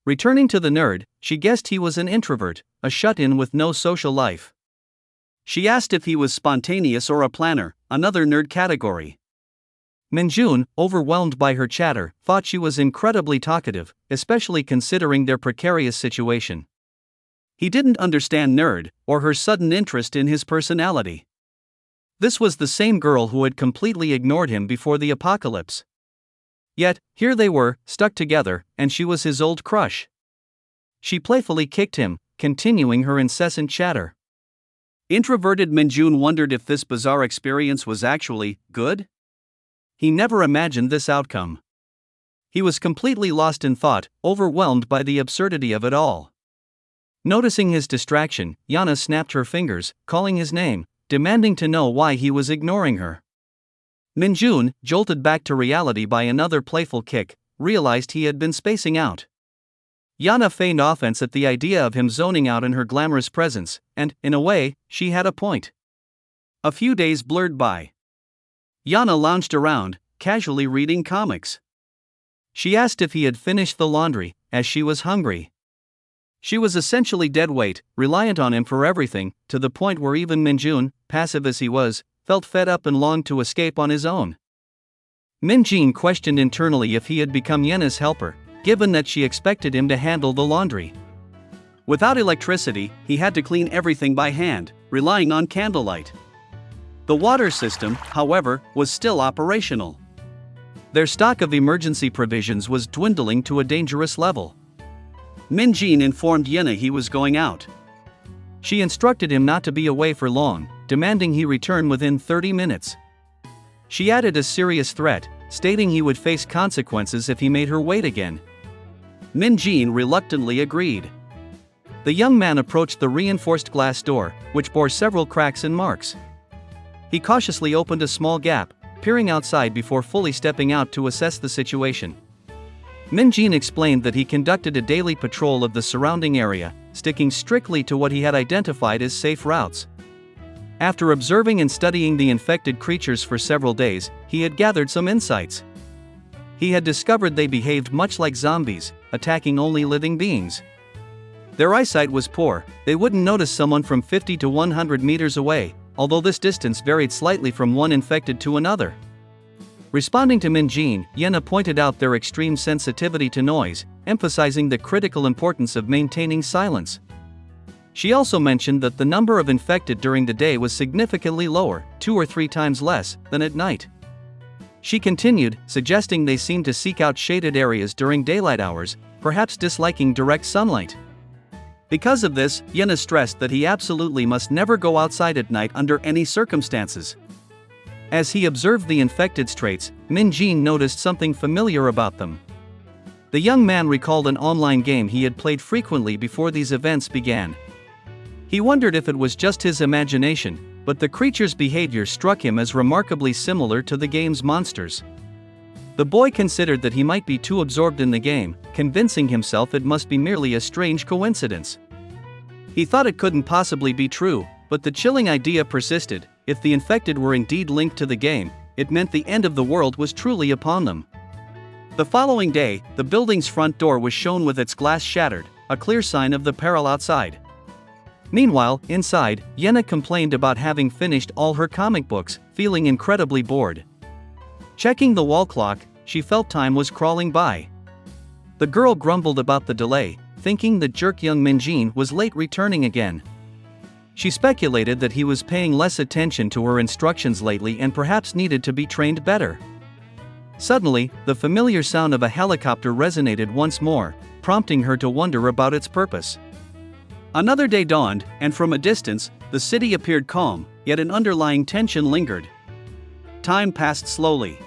Returning to the nerd, she guessed he was an introvert, a shut-in with no social life. She asked if he was spontaneous or a planner, another nerd category. Minjun, overwhelmed by her chatter, thought she was incredibly talkative, especially considering their precarious situation. He didn't understand nerd, or her sudden interest in his personality. This was the same girl who had completely ignored him before the apocalypse. Yet, here they were, stuck together, and she was his old crush. She playfully kicked him, continuing her incessant chatter. Introverted Minjun wondered if this bizarre experience was actually good. He never imagined this outcome. He was completely lost in thought, overwhelmed by the absurdity of it all. Noticing his distraction, Yana snapped her fingers, calling his name, demanding to know why he was ignoring her. Minjun, jolted back to reality by another playful kick, realized he had been spacing out. Yana feigned offense at the idea of him zoning out in her glamorous presence, and, in a way, she had a point. A few days blurred by. Yana lounged around, casually reading comics. She asked if he had finished the laundry, as she was hungry. She was essentially dead weight, reliant on him for everything, to the point where even Minjun, passive as he was, felt fed up and longed to escape on his own. Minjin questioned internally if he had become Yena's helper, given that she expected him to handle the laundry. Without electricity, he had to clean everything by hand, relying on candlelight. The water system, however, was still operational. Their stock of emergency provisions was dwindling to a dangerous level. Minjin informed Yena he was going out. She instructed him not to be away for long, demanding he return within 30 minutes. She added a serious threat, stating he would face consequences if he made her wait again. Minjin reluctantly agreed. The young man approached the reinforced glass door, which bore several cracks and marks. He cautiously opened a small gap, peering outside before fully stepping out to assess the situation. Minjin explained that he conducted a daily patrol of the surrounding area, sticking strictly to what he had identified as safe routes. After observing and studying the infected creatures for several days, he had gathered some insights. He had discovered they behaved much like zombies, attacking only living beings. Their eyesight was poor, they wouldn't notice someone from 50 to 100 meters away, although this distance varied slightly from one infected to another. Responding to Minjin, Yena pointed out their extreme sensitivity to noise, emphasizing the critical importance of maintaining silence. She also mentioned that the number of infected during the day was significantly lower, 2 or 3 times less, than at night. She continued, suggesting they seemed to seek out shaded areas during daylight hours, perhaps disliking direct sunlight. Because of this, Yena stressed that he absolutely must never go outside at night under any circumstances. As he observed the infected's traits, Minjin noticed something familiar about them. The young man recalled an online game he had played frequently before these events began. He wondered if it was just his imagination, but the creature's behavior struck him as remarkably similar to the game's monsters. The boy considered that he might be too absorbed in the game, convincing himself it must be merely a strange coincidence. He thought it couldn't possibly be true, but the chilling idea persisted. If the infected were indeed linked to the game, it meant the end of the world was truly upon them. The following day, the building's front door was shown with its glass shattered, a clear sign of the peril outside. Meanwhile, inside, Yena complained about having finished all her comic books, feeling incredibly bored. Checking the wall clock, she felt time was crawling by. The girl grumbled about the delay, thinking that jerk young Minjin was late returning again. She speculated that he was paying less attention to her instructions lately and perhaps needed to be trained better. Suddenly, the familiar sound of a helicopter resonated once more, prompting her to wonder about its purpose. Another day dawned, and from a distance, the city appeared calm, yet an underlying tension lingered. Time passed slowly.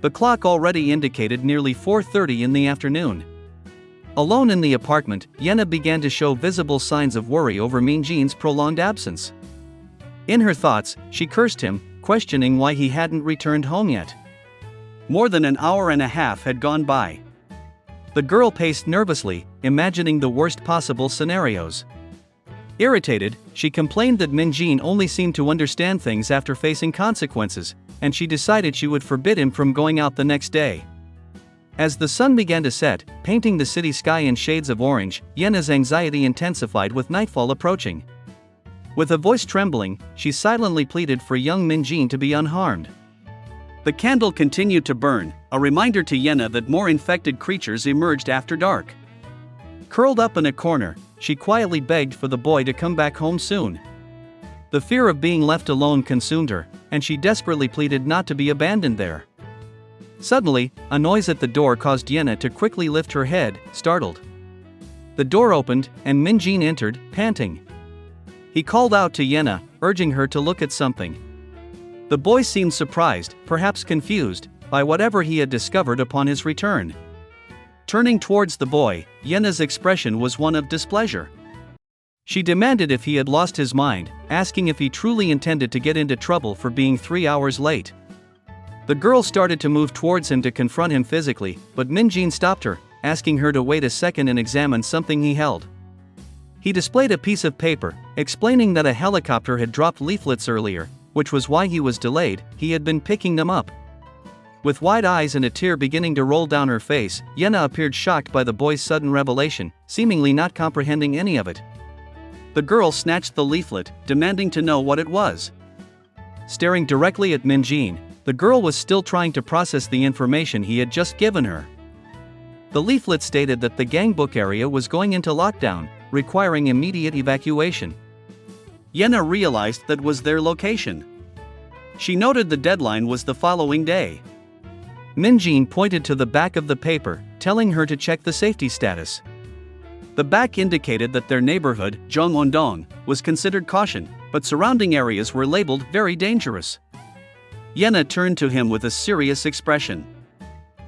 The clock already indicated nearly 4:30 in the afternoon. Alone in the apartment, Yena began to show visible signs of worry over Minjin's prolonged absence. In her thoughts, she cursed him, questioning why he hadn't returned home yet. More than an hour and a half had gone by. The girl paced nervously, imagining the worst possible scenarios. Irritated, she complained that Minjin only seemed to understand things after facing consequences, and she decided she would forbid him from going out the next day. As the sun began to set, painting the city sky in shades of orange, Yena's anxiety intensified with nightfall approaching. With a voice trembling, she silently pleaded for young Minjin to be unharmed. The candle continued to burn, a reminder to Yena that more infected creatures emerged after dark. Curled up in a corner, she quietly begged for the boy to come back home soon. The fear of being left alone consumed her, and she desperately pleaded not to be abandoned there. Suddenly, a noise at the door caused Yena to quickly lift her head, startled. The door opened, and Minjin entered, panting. He called out to Yena, urging her to look at something. The boy seemed surprised, perhaps confused, by whatever he had discovered upon his return. Turning towards the boy, Yena's expression was one of displeasure. She demanded if he had lost his mind, asking if he truly intended to get into trouble for being 3 hours late. The girl started to move towards him to confront him physically, but Minjin stopped her, asking her to wait a second and examine something he held. He displayed a piece of paper, explaining that a helicopter had dropped leaflets earlier, which was why he was delayed. He had been picking them up. With wide eyes and a tear beginning to roll down her face, Yena appeared shocked by the boy's sudden revelation, seemingly not comprehending any of it. The girl snatched the leaflet, demanding to know what it was. Staring directly at Minjin, the girl was still trying to process the information he had just given her. The leaflet stated that the gangbook area was going into lockdown, requiring immediate evacuation. Yena realized that was their location. She noted the deadline was the following day. Minjin pointed to the back of the paper, telling her to check the safety status. The back indicated that their neighborhood, Zhongwondong, was considered caution, but surrounding areas were labeled very dangerous. Yena turned to him with a serious expression.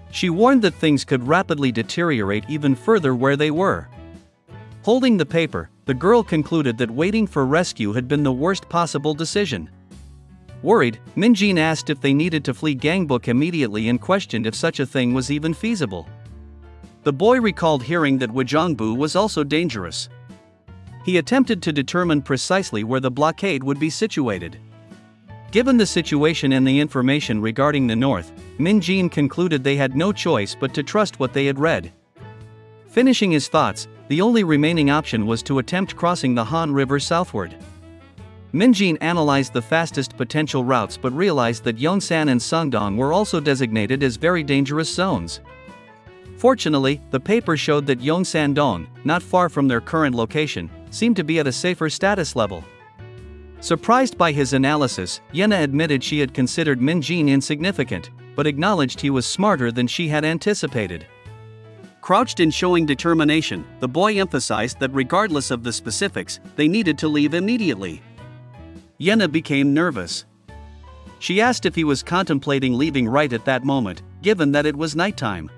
She warned that things could rapidly deteriorate even further where they were. Holding the paper, the girl concluded that waiting for rescue had been the worst possible decision. Worried, Minjin asked if they needed to flee Gangbuk immediately and questioned if such a thing was even feasible. The boy recalled hearing that Wajongbu was also dangerous. He attempted to determine precisely where the blockade would be situated. Given the situation and the information regarding the north, Minjin concluded they had no choice but to trust what they had read. Finishing his thoughts, the only remaining option was to attempt crossing the Han River southward. Minjin analyzed the fastest potential routes but realized that Yongsan and Sangdong were also designated as very dangerous zones. Fortunately, the paper showed that Yongsan-dong, not far from their current location, seemed to be at a safer status level. Surprised by his analysis, Yena admitted she had considered Minjin insignificant, but acknowledged he was smarter than she had anticipated. Crouched in showing determination, the boy emphasized that regardless of the specifics, they needed to leave immediately. Yena became nervous. She asked if he was contemplating leaving right at that moment, given that it was nighttime.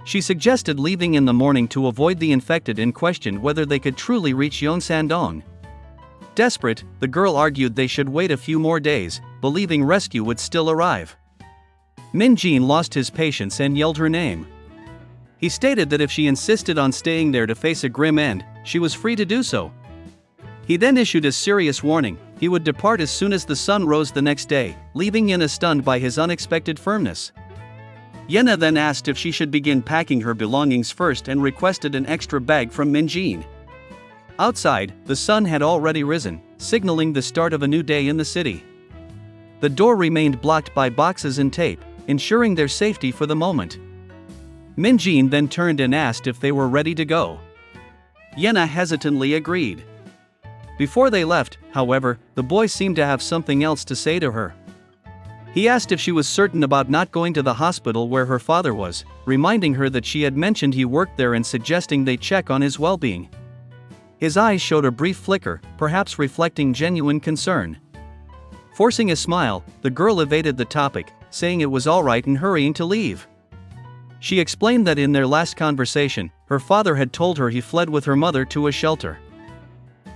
She suggested leaving in the morning to avoid the infected and questioned whether they could truly reach Yongsan-dong. Desperate, the girl argued they should wait a few more days, believing rescue would still arrive. Minjin lost his patience and yelled her name. He stated that if she insisted on staying there to face a grim end, she was free to do so. He then issued a serious warning: he would depart as soon as the sun rose the next day, leaving Yena stunned by his unexpected firmness. Yena then asked if she should begin packing her belongings first and requested an extra bag from Minjin. Outside, the sun had already risen, signaling the start of a new day in the city. The door remained blocked by boxes and tape, ensuring their safety for the moment. Minjin then turned and asked if they were ready to go. Yena hesitantly agreed. Before they left, however, the boy seemed to have something else to say to her. He asked if she was certain about not going to the hospital where her father was, reminding her that she had mentioned he worked there and suggesting they check on his well-being. His eyes showed a brief flicker, perhaps reflecting genuine concern. Forcing a smile, the girl evaded the topic, saying it was all right and hurrying to leave. She explained that in their last conversation, her father had told her he fled with her mother to a shelter.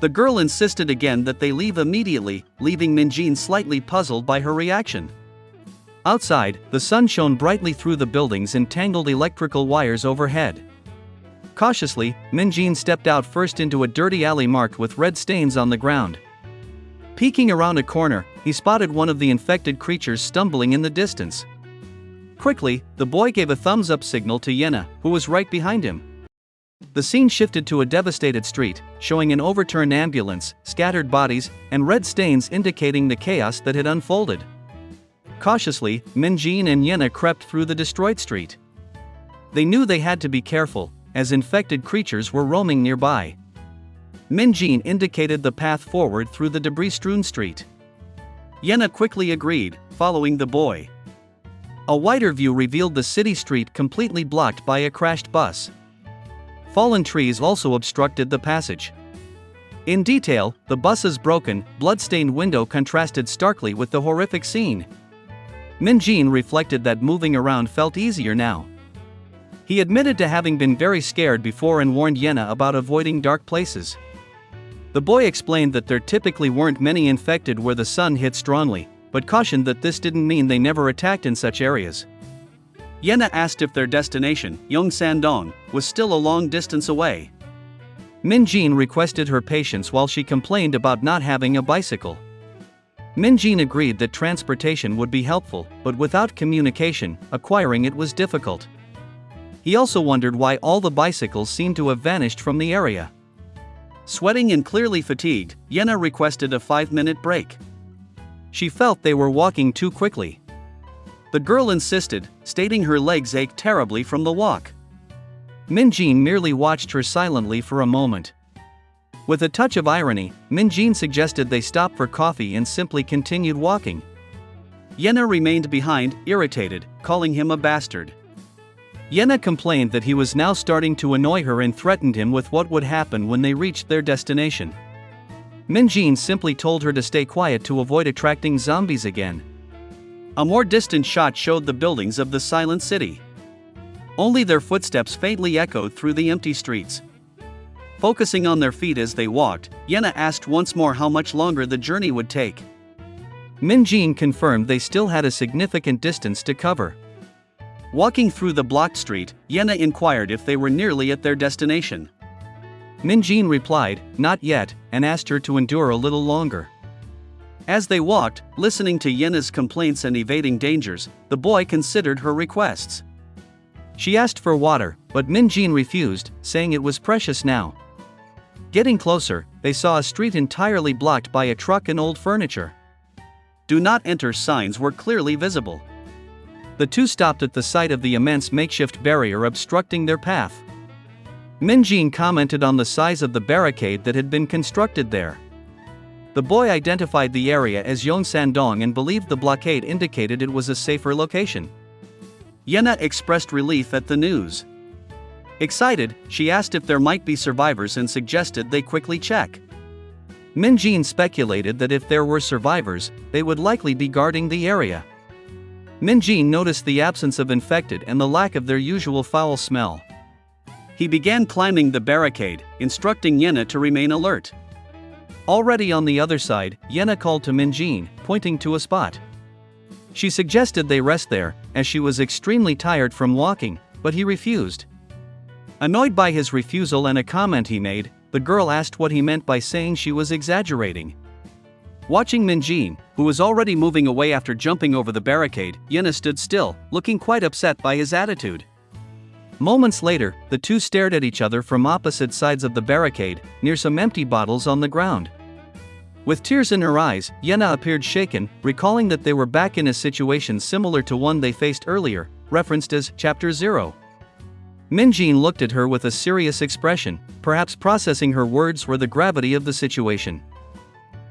The girl insisted again that they leave immediately, leaving Minjin slightly puzzled by her reaction. Outside, the sun shone brightly through the buildings and tangled electrical wires overhead. Cautiously, Minjin stepped out first into a dirty alley marked with red stains on the ground. Peeking around a corner, he spotted one of the infected creatures stumbling in the distance. Quickly, the boy gave a thumbs-up signal to Yena, who was right behind him. The scene shifted to a devastated street, showing an overturned ambulance, scattered bodies, and red stains indicating the chaos that had unfolded. Cautiously, Minjin and Yena crept through the destroyed street. They knew they had to be careful, as infected creatures were roaming nearby. Minjin indicated the path forward through the debris-strewn street. Yena quickly agreed, following the boy. A wider view revealed the city street completely blocked by a crashed bus. Fallen trees also obstructed the passage. In detail, the bus's broken, blood-stained window contrasted starkly with the horrific scene. Minjin reflected that moving around felt easier now. He admitted to having been very scared before and warned Yena about avoiding dark places. The boy explained that there typically weren't many infected where the sun hit strongly, but cautioned that this didn't mean they never attacked in such areas. Yena asked if their destination, Yongsan-dong, was still a long distance away. Minjin requested her patience while she complained about not having a bicycle. Minjin agreed that transportation would be helpful, but without communication, acquiring it was difficult. He also wondered why all the bicycles seemed to have vanished from the area. Sweating and clearly fatigued, Yena requested a 5-minute break. She felt they were walking too quickly. The girl insisted, stating her legs ached terribly from the walk. Minjin merely watched her silently for a moment. With a touch of irony, Minjin suggested they stop for coffee and simply continued walking. Yena remained behind, irritated, calling him a bastard. Yena complained that he was now starting to annoy her and threatened him with what would happen when they reached their destination. Minjin simply told her to stay quiet to avoid attracting zombies again. A more distant shot showed the buildings of the silent city. Only their footsteps faintly echoed through the empty streets. Focusing on their feet as they walked, Yena asked once more how much longer the journey would take. Minjin confirmed they still had a significant distance to cover. Walking through the blocked street, Yena inquired if they were nearly at their destination. Minjin replied, "Not yet," and asked her to endure a little longer. As they walked, listening to Yena's complaints and evading dangers, the boy considered her requests. She asked for water, but Minjin refused, saying it was precious now. Getting closer, they saw a street entirely blocked by a truck and old furniture. "Do not enter" signs were clearly visible. The two stopped at the sight of the immense makeshift barrier obstructing their path. Minjin commented on the size of the barricade that had been constructed there. The boy identified the area as Yongsan-dong and believed the blockade indicated it was a safer location. Yena expressed relief at the news. Excited, she asked if there might be survivors and suggested they quickly check. Minjin speculated that if there were survivors, they would likely be guarding the area. Minjin noticed the absence of infected and the lack of their usual foul smell. He began climbing the barricade, instructing Yena to remain alert. Already on the other side, Yena called to Minjin, pointing to a spot. She suggested they rest there, as she was extremely tired from walking, but he refused. Annoyed by his refusal and a comment he made, the girl asked what he meant by saying she was exaggerating. Watching Minjin, who was already moving away after jumping over the barricade, Yena stood still, looking quite upset by his attitude. Moments later, the two stared at each other from opposite sides of the barricade, near some empty bottles on the ground. With tears in her eyes, Yena appeared shaken, recalling that they were back in a situation similar to one they faced earlier, referenced as Chapter 0. Minjin looked at her with a serious expression, perhaps processing her words or the gravity of the situation.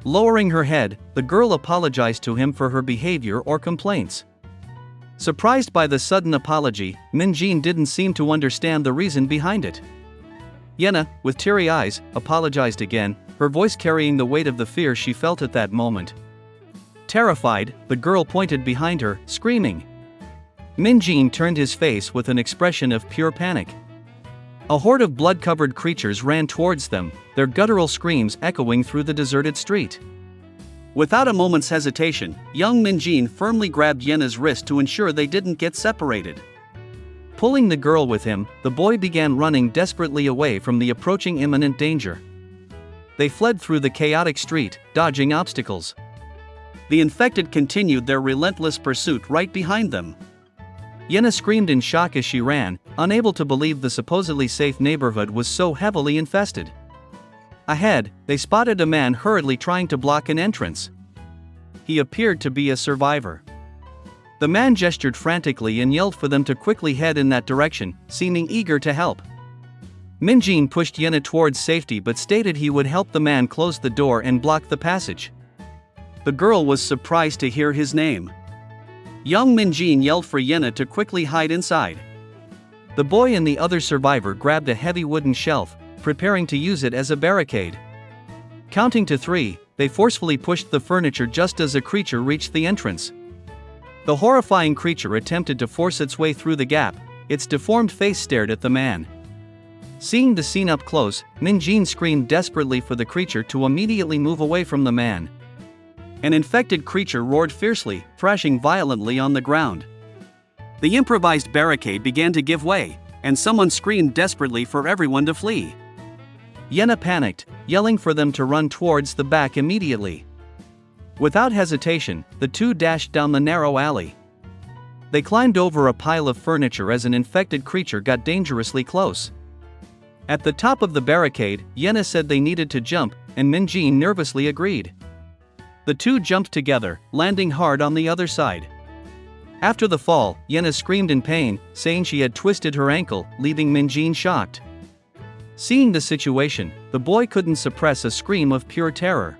Lowering her head, the girl apologized to him for her behavior or complaints. Surprised by the sudden apology, Minjin didn't seem to understand the reason behind it. Yena, with teary eyes, apologized again, her voice carrying the weight of the fear she felt at that moment. Terrified, the girl pointed behind her, screaming. Minjin turned his face with an expression of pure panic. A horde of blood-covered creatures ran towards them, their guttural screams echoing through the deserted street. Without a moment's hesitation, young Minjin firmly grabbed Yena's wrist to ensure they didn't get separated. Pulling the girl with him, the boy began running desperately away from the approaching imminent danger. They fled through the chaotic street, dodging obstacles. The infected continued their relentless pursuit right behind them. Yenna screamed in shock as she ran, unable to believe the supposedly safe neighborhood was so heavily infested. Ahead, they spotted a man hurriedly trying to block an entrance. He appeared to be a survivor. The man gestured frantically and yelled for them to quickly head in that direction, seeming eager to help. Minjin pushed Yenna towards safety but stated he would help the man close the door and block the passage. The girl was surprised to hear his name. Young Minjin yelled for Yenna to quickly hide inside. The boy and the other survivor grabbed a heavy wooden shelf, preparing to use it as a barricade. Counting to 3, they forcefully pushed the furniture just as a creature reached the entrance. The horrifying creature attempted to force its way through the gap, its deformed face stared at the man. Seeing the scene up close, Minjin screamed desperately for the creature to immediately move away from the man. An infected creature roared fiercely, thrashing violently on the ground. The improvised barricade began to give way, and someone screamed desperately for everyone to flee. Yenna panicked, yelling for them to run towards the back immediately. Without hesitation, the two dashed down the narrow alley. They climbed over a pile of furniture as an infected creature got dangerously close. At the top of the barricade, Yenna said they needed to jump, and Minjin nervously agreed. The two jumped together, landing hard on the other side. After the fall, Yenna screamed in pain, saying she had twisted her ankle, leaving Minjin shocked. Seeing the situation, the boy couldn't suppress a scream of pure terror.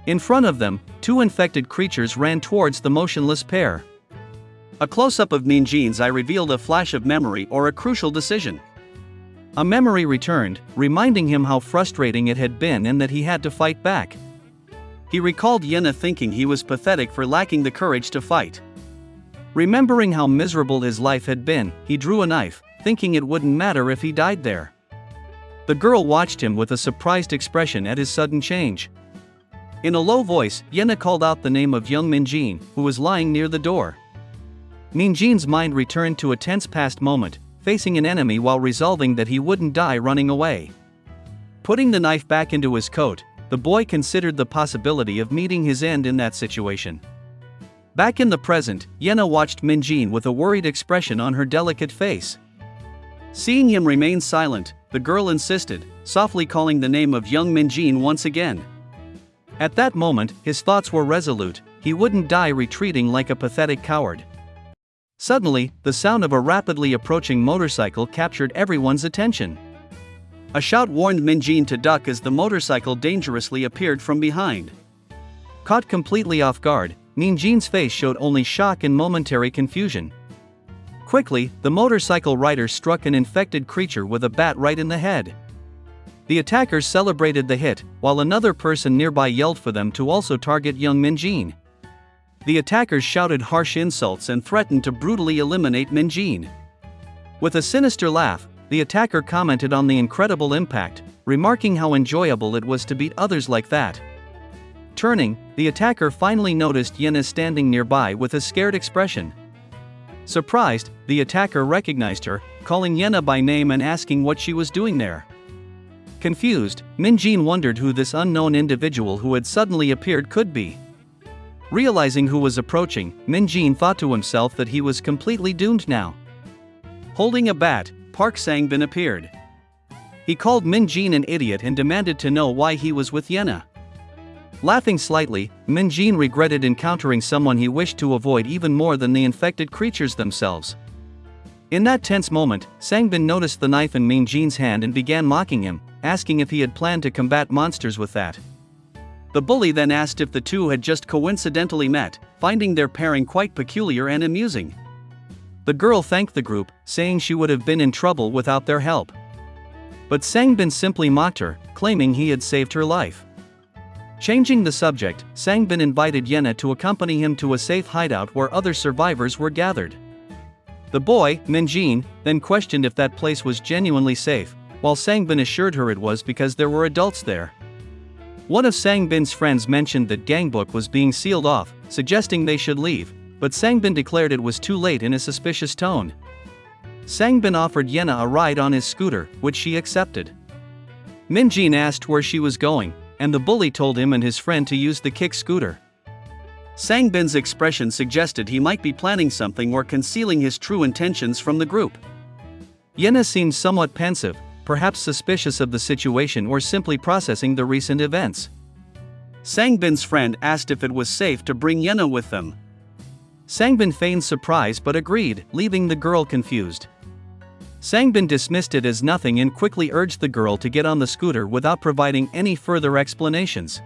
In front of them, two infected creatures ran towards the motionless pair. A close-up of Minjin's eye revealed a flash of memory or a crucial decision. A memory returned, reminding him how frustrating it had been and that he had to fight back. He recalled Yenna thinking he was pathetic for lacking the courage to fight. Remembering how miserable his life had been, he drew a knife, thinking it wouldn't matter if he died there. The girl watched him with a surprised expression at his sudden change. In a low voice, Yenna called out the name of young Minjin, who was lying near the door. Minjin's mind returned to a tense past moment, facing an enemy while resolving that he wouldn't die running away. Putting the knife back into his coat, the boy considered the possibility of meeting his end in that situation. Back in the present, Yenna watched Minjin with a worried expression on her delicate face. Seeing him remain silent, the girl insisted, softly calling the name of young Minjin once again. At that moment, his thoughts were resolute, he wouldn't die retreating like a pathetic coward. Suddenly, the sound of a rapidly approaching motorcycle captured everyone's attention. A shout warned Minjin to duck as the motorcycle dangerously appeared from behind. Caught completely off guard, Minjin's face showed only shock and momentary confusion. Quickly, the motorcycle rider struck an infected creature with a bat right in the head. The attackers celebrated the hit, while another person nearby yelled for them to also target young Minjin. The attackers shouted harsh insults and threatened to brutally eliminate Minjin. With a sinister laugh, the attacker commented on the incredible impact, remarking how enjoyable it was to beat others like that. Turning, the attacker finally noticed Yenna standing nearby with a scared expression. Surprised, the attacker recognized her, calling Yenna by name and asking what she was doing there. Confused, Minjin wondered who this unknown individual who had suddenly appeared could be. Realizing who was approaching, Minjin thought to himself that he was completely doomed now. Holding a bat, Park Sangbin appeared. He called Minjin an idiot and demanded to know why he was with Yenna. Laughing slightly, Minjin regretted encountering someone he wished to avoid even more than the infected creatures themselves. In that tense moment, Sangbin noticed the knife in Minjin's hand and began mocking him, asking if he had planned to combat monsters with that. The bully then asked if the two had just coincidentally met, finding their pairing quite peculiar and amusing. The girl thanked the group, saying she would have been in trouble without their help. But Sangbin simply mocked her, claiming he had saved her life. Changing the subject, Sangbin invited Yenna to accompany him to a safe hideout where other survivors were gathered. The boy, Minjin, then questioned if that place was genuinely safe, while Sangbin assured her it was because there were adults there. One of Sangbin's friends mentioned that Gangbook was being sealed off, suggesting they should leave, but Sangbin declared it was too late in a suspicious tone. Sangbin offered Yena a ride on his scooter, which she accepted. Minjin asked where she was going, and the bully told him and his friend to use the kick scooter. Sangbin's expression suggested he might be planning something or concealing his true intentions from the group. Yena seemed somewhat pensive, perhaps suspicious of the situation or simply processing the recent events. Sangbin's friend asked if it was safe to bring Yena with them. Sangbin feigned surprise but agreed, leaving the girl confused. Sangbin dismissed it as nothing and quickly urged the girl to get on the scooter without providing any further explanations.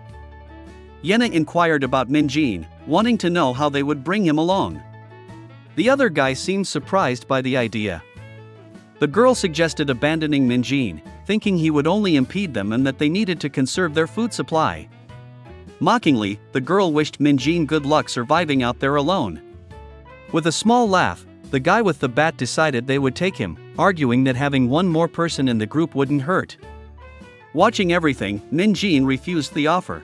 Yena inquired about Minjin, wanting to know how they would bring him along. The other guy seemed surprised by the idea. The girl suggested abandoning Minjin, thinking he would only impede them and that they needed to conserve their food supply. Mockingly, the girl wished Minjin good luck surviving out there alone. With a small laugh, the guy with the bat decided they would take him, arguing that having one more person in the group wouldn't hurt. Watching everything, Minjin refused the offer.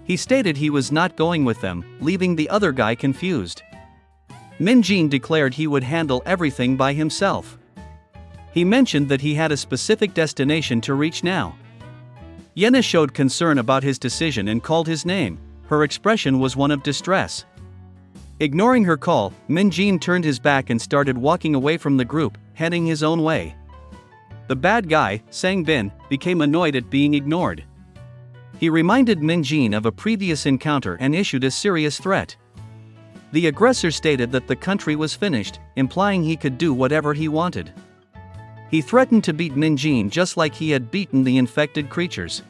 He stated he was not going with them, leaving the other guy confused. Minjin declared he would handle everything by himself. He mentioned that he had a specific destination to reach now. Yena showed concern about his decision and called his name. Her expression was one of distress. Ignoring her call, Minjin turned his back and started walking away from the group, heading his own way. The bad guy, Sangbin, became annoyed at being ignored. He reminded Minjin of a previous encounter and issued a serious threat. The aggressor stated that the country was finished, implying he could do whatever he wanted. He threatened to beat Minjin just like he had beaten the infected creatures.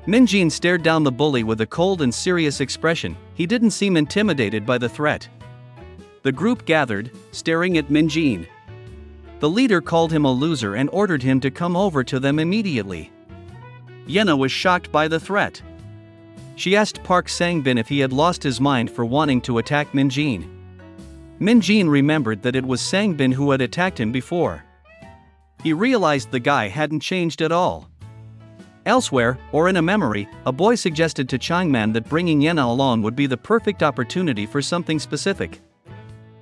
Minjin stared down the bully with a cold and serious expression. He didn't seem intimidated by the threat. The group gathered, staring at Minjin. The leader called him a loser and ordered him to come over to them immediately. Yena was shocked by the threat. She asked Park Sangbin if he had lost his mind for wanting to attack Minjin. Minjin remembered that it was Sangbin who had attacked him before. He realized the guy hadn't changed at all. Elsewhere, or in a memory, a boy suggested to Changman that bringing Yena along would be the perfect opportunity for something specific.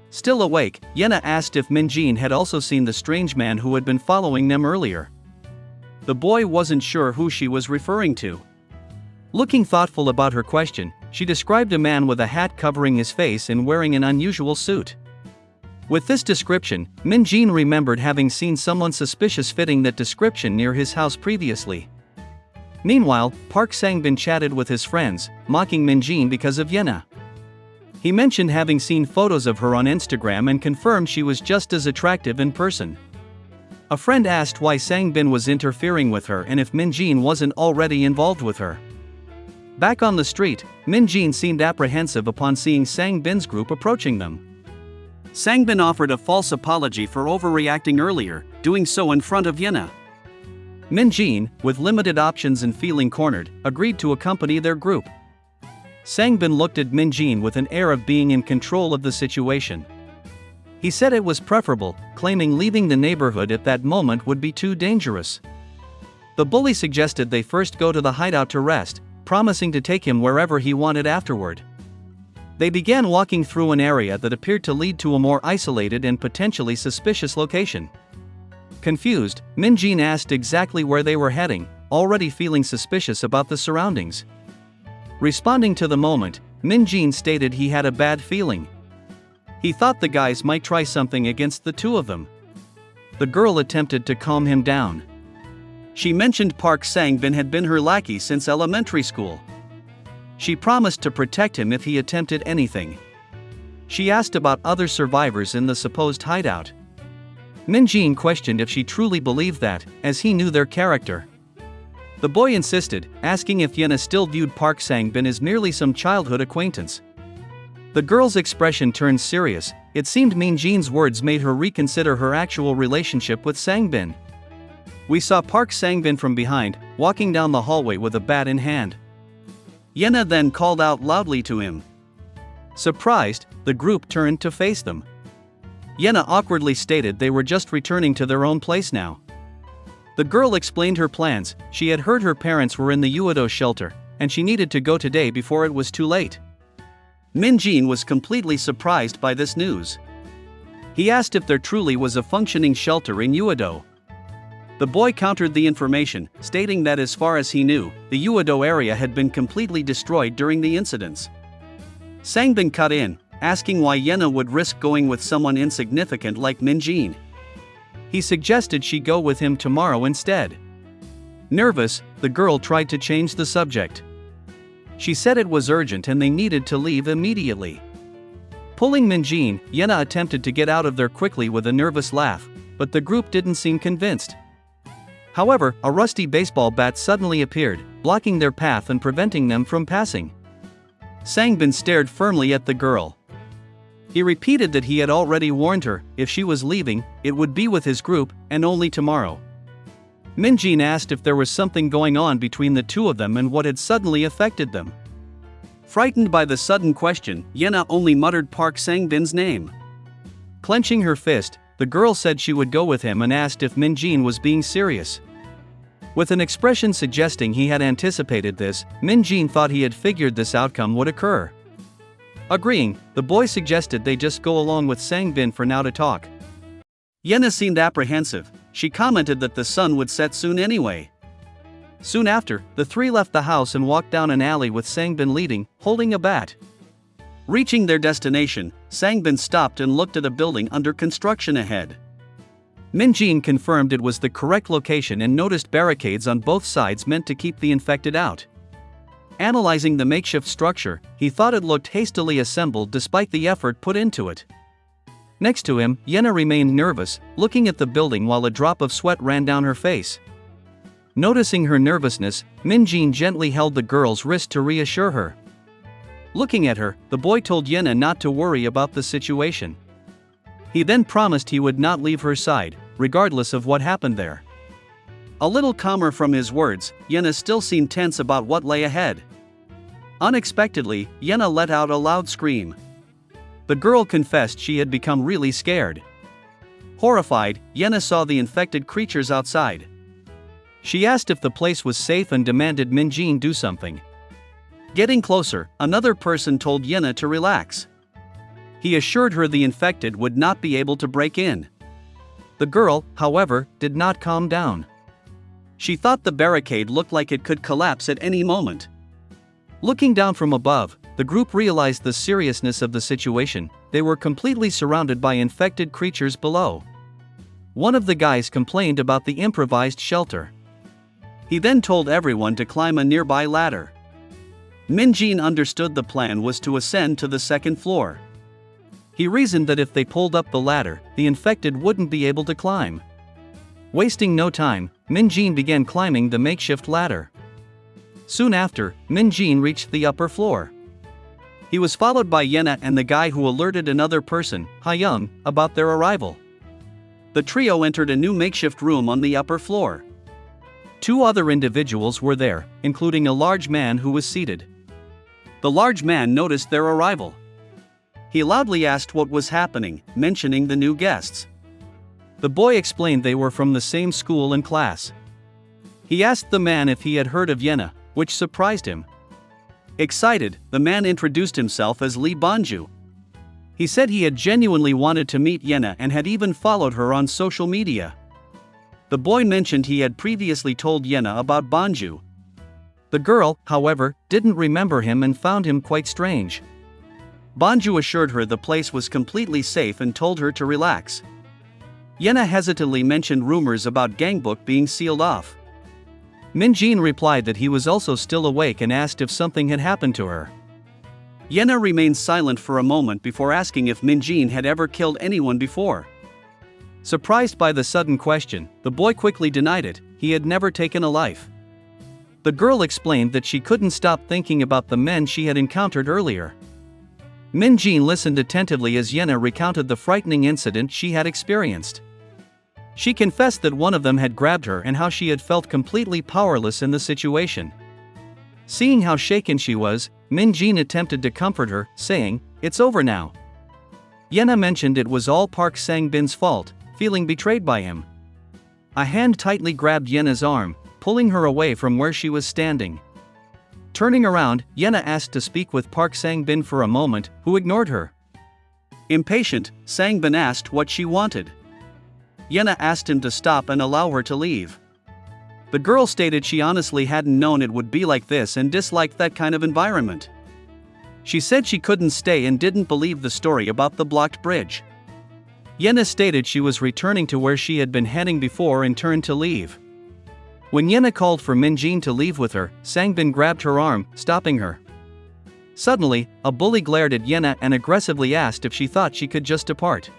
Still awake, Yena asked if Minjin had also seen the strange man who had been following them earlier. The boy wasn't sure who she was referring to. Looking thoughtful about her question, she described a man with a hat covering his face and wearing an unusual suit. With this description, Minjin remembered having seen someone suspicious fitting that description near his house previously. Meanwhile, Park Sangbin chatted with his friends, mocking Minjin because of Yena. He mentioned having seen photos of her on Instagram and confirmed she was just as attractive in person. A friend asked why Sangbin was interfering with her and if Minjin wasn't already involved with her. Back on the street, Minjin seemed apprehensive upon seeing Sangbin's group approaching them. Sangbin offered a false apology for overreacting earlier, doing so in front of Yena. Minjin, with limited options and feeling cornered, agreed to accompany their group. Sangbin looked at Minjin with an air of being in control of the situation. He said it was preferable, claiming leaving the neighborhood at that moment would be too dangerous. The bully suggested they first go to the hideout to rest, promising to take him wherever he wanted afterward. They began walking through an area that appeared to lead to a more isolated and potentially suspicious location. Confused, Minjin asked exactly where they were heading, already feeling suspicious about the surroundings. Responding to the moment, Minjin stated he had a bad feeling. He thought the guys might try something against the two of them. The girl attempted to calm him down. She mentioned Park Sangbin had been her lackey since elementary school. She promised to protect him if he attempted anything. She asked about other survivors in the supposed hideout. Minjin questioned if she truly believed that, as he knew their character. The boy insisted, asking if Yena still viewed Park Sangbin as merely some childhood acquaintance. The girl's expression turned serious. It seemed Minjin's words made her reconsider her actual relationship with Sangbin. We saw Park Sangbin from behind, walking down the hallway with a bat in hand. Yena then called out loudly to him. Surprised, the group turned to face them. Yena awkwardly stated they were just returning to their own place now. The girl explained her plans. She had heard her parents were in the Uedo shelter, and she needed to go today before it was too late. Minjin was completely surprised by this news. He asked if there truly was a functioning shelter in Uedo. The boy countered the information, stating that as far as he knew, the Uedo area had been completely destroyed during the incidents. Sangbin cut in, asking why Yena would risk going with someone insignificant like Minjin. He suggested she go with him tomorrow instead. Nervous, the girl tried to change the subject. She said it was urgent and they needed to leave immediately. Pulling Minjin, Yena attempted to get out of there quickly with a nervous laugh, but the group didn't seem convinced. However, a rusty baseball bat suddenly appeared, blocking their path and preventing them from passing. Sangbin stared firmly at the girl. He repeated that he had already warned her, if she was leaving, it would be with his group, and only tomorrow. Minjin asked if there was something going on between the two of them and what had suddenly affected them. Frightened by the sudden question, Yena only muttered Park Sangbin's name. Clenching her fist, the girl said she would go with him and asked if Minjin was being serious. With an expression suggesting he had anticipated this, Minjin thought he had figured this outcome would occur. Agreeing, the boy suggested they just go along with Sangbin for now to talk. Yena seemed apprehensive. She commented that the sun would set soon anyway. Soon after, the three left the house and walked down an alley with Sangbin leading, holding a bat. Reaching their destination, Sangbin stopped and looked at a building under construction ahead. Minjin confirmed it was the correct location and noticed barricades on both sides meant to keep the infected out. Analyzing the makeshift structure, he thought it looked hastily assembled despite the effort put into it. Next to him, Yena remained nervous, looking at the building while a drop of sweat ran down her face. Noticing her nervousness, Minjin gently held the girl's wrist to reassure her. Looking at her, the boy told Yena not to worry about the situation. He then promised he would not leave her side, regardless of what happened there. A little calmer from his words, Yena still seemed tense about what lay ahead. Unexpectedly, Yena let out a loud scream. The girl confessed she had become really scared. Horrified, Yena saw the infected creatures outside. She asked if the place was safe and demanded Minjin do something. Getting closer, another person told Yena to relax. He assured her the infected would not be able to break in. The girl, however, did not calm down. She thought the barricade looked like it could collapse at any moment. Looking down from above, the group realized the seriousness of the situation. They were completely surrounded by infected creatures below. One of the guys complained about the improvised shelter. He then told everyone to climb a nearby ladder. Minjin understood the plan was to ascend to the second floor. He reasoned that if they pulled up the ladder, the infected wouldn't be able to climb. Wasting no time, Minjin began climbing the makeshift ladder. Soon after, Minjin reached the upper floor. He was followed by Yena and the guy who alerted another person, Hayoung, about their arrival. The trio entered a new makeshift room on the upper floor. Two other individuals were there, including a large man who was seated. The large man noticed their arrival. He loudly asked what was happening, mentioning the new guests. The boy explained they were from the same school and class. He asked the man if he had heard of Yena, which surprised him. Excited, the man introduced himself as Lee Banju. He said he had genuinely wanted to meet Yena and had even followed her on social media. The boy mentioned he had previously told Yena about Banju. The girl, however, didn't remember him and found him quite strange. Banju assured her the place was completely safe and told her to relax. Yena hesitantly mentioned rumors about Gangbook being sealed off. Minjin replied that he was also still awake and asked if something had happened to her. Yena remained silent for a moment before asking if Minjin had ever killed anyone before. Surprised by the sudden question, the boy quickly denied it. He had never taken a life. The girl explained that she couldn't stop thinking about the men she had encountered earlier. Minjin listened attentively as Yena recounted the frightening incident she had experienced. She confessed that one of them had grabbed her and how she had felt completely powerless in the situation. Seeing how shaken she was, Minjin attempted to comfort her, saying, "It's over now." Yena mentioned it was all Park Sangbin's fault, feeling betrayed by him. A hand tightly grabbed Yena's arm, pulling her away from where she was standing. Turning around, Yena asked to speak with Park Sangbin for a moment, who ignored her. Impatient, Sangbin asked what she wanted. Yena asked him to stop and allow her to leave. The girl stated she honestly hadn't known it would be like this and disliked that kind of environment. She said she couldn't stay and didn't believe the story about the blocked bridge. Yena stated she was returning to where she had been heading before and turned to leave. When Yena called for Minjin to leave with her, Sangbin grabbed her arm, stopping her. Suddenly, a bully glared at Yena and aggressively asked if she thought she could just depart.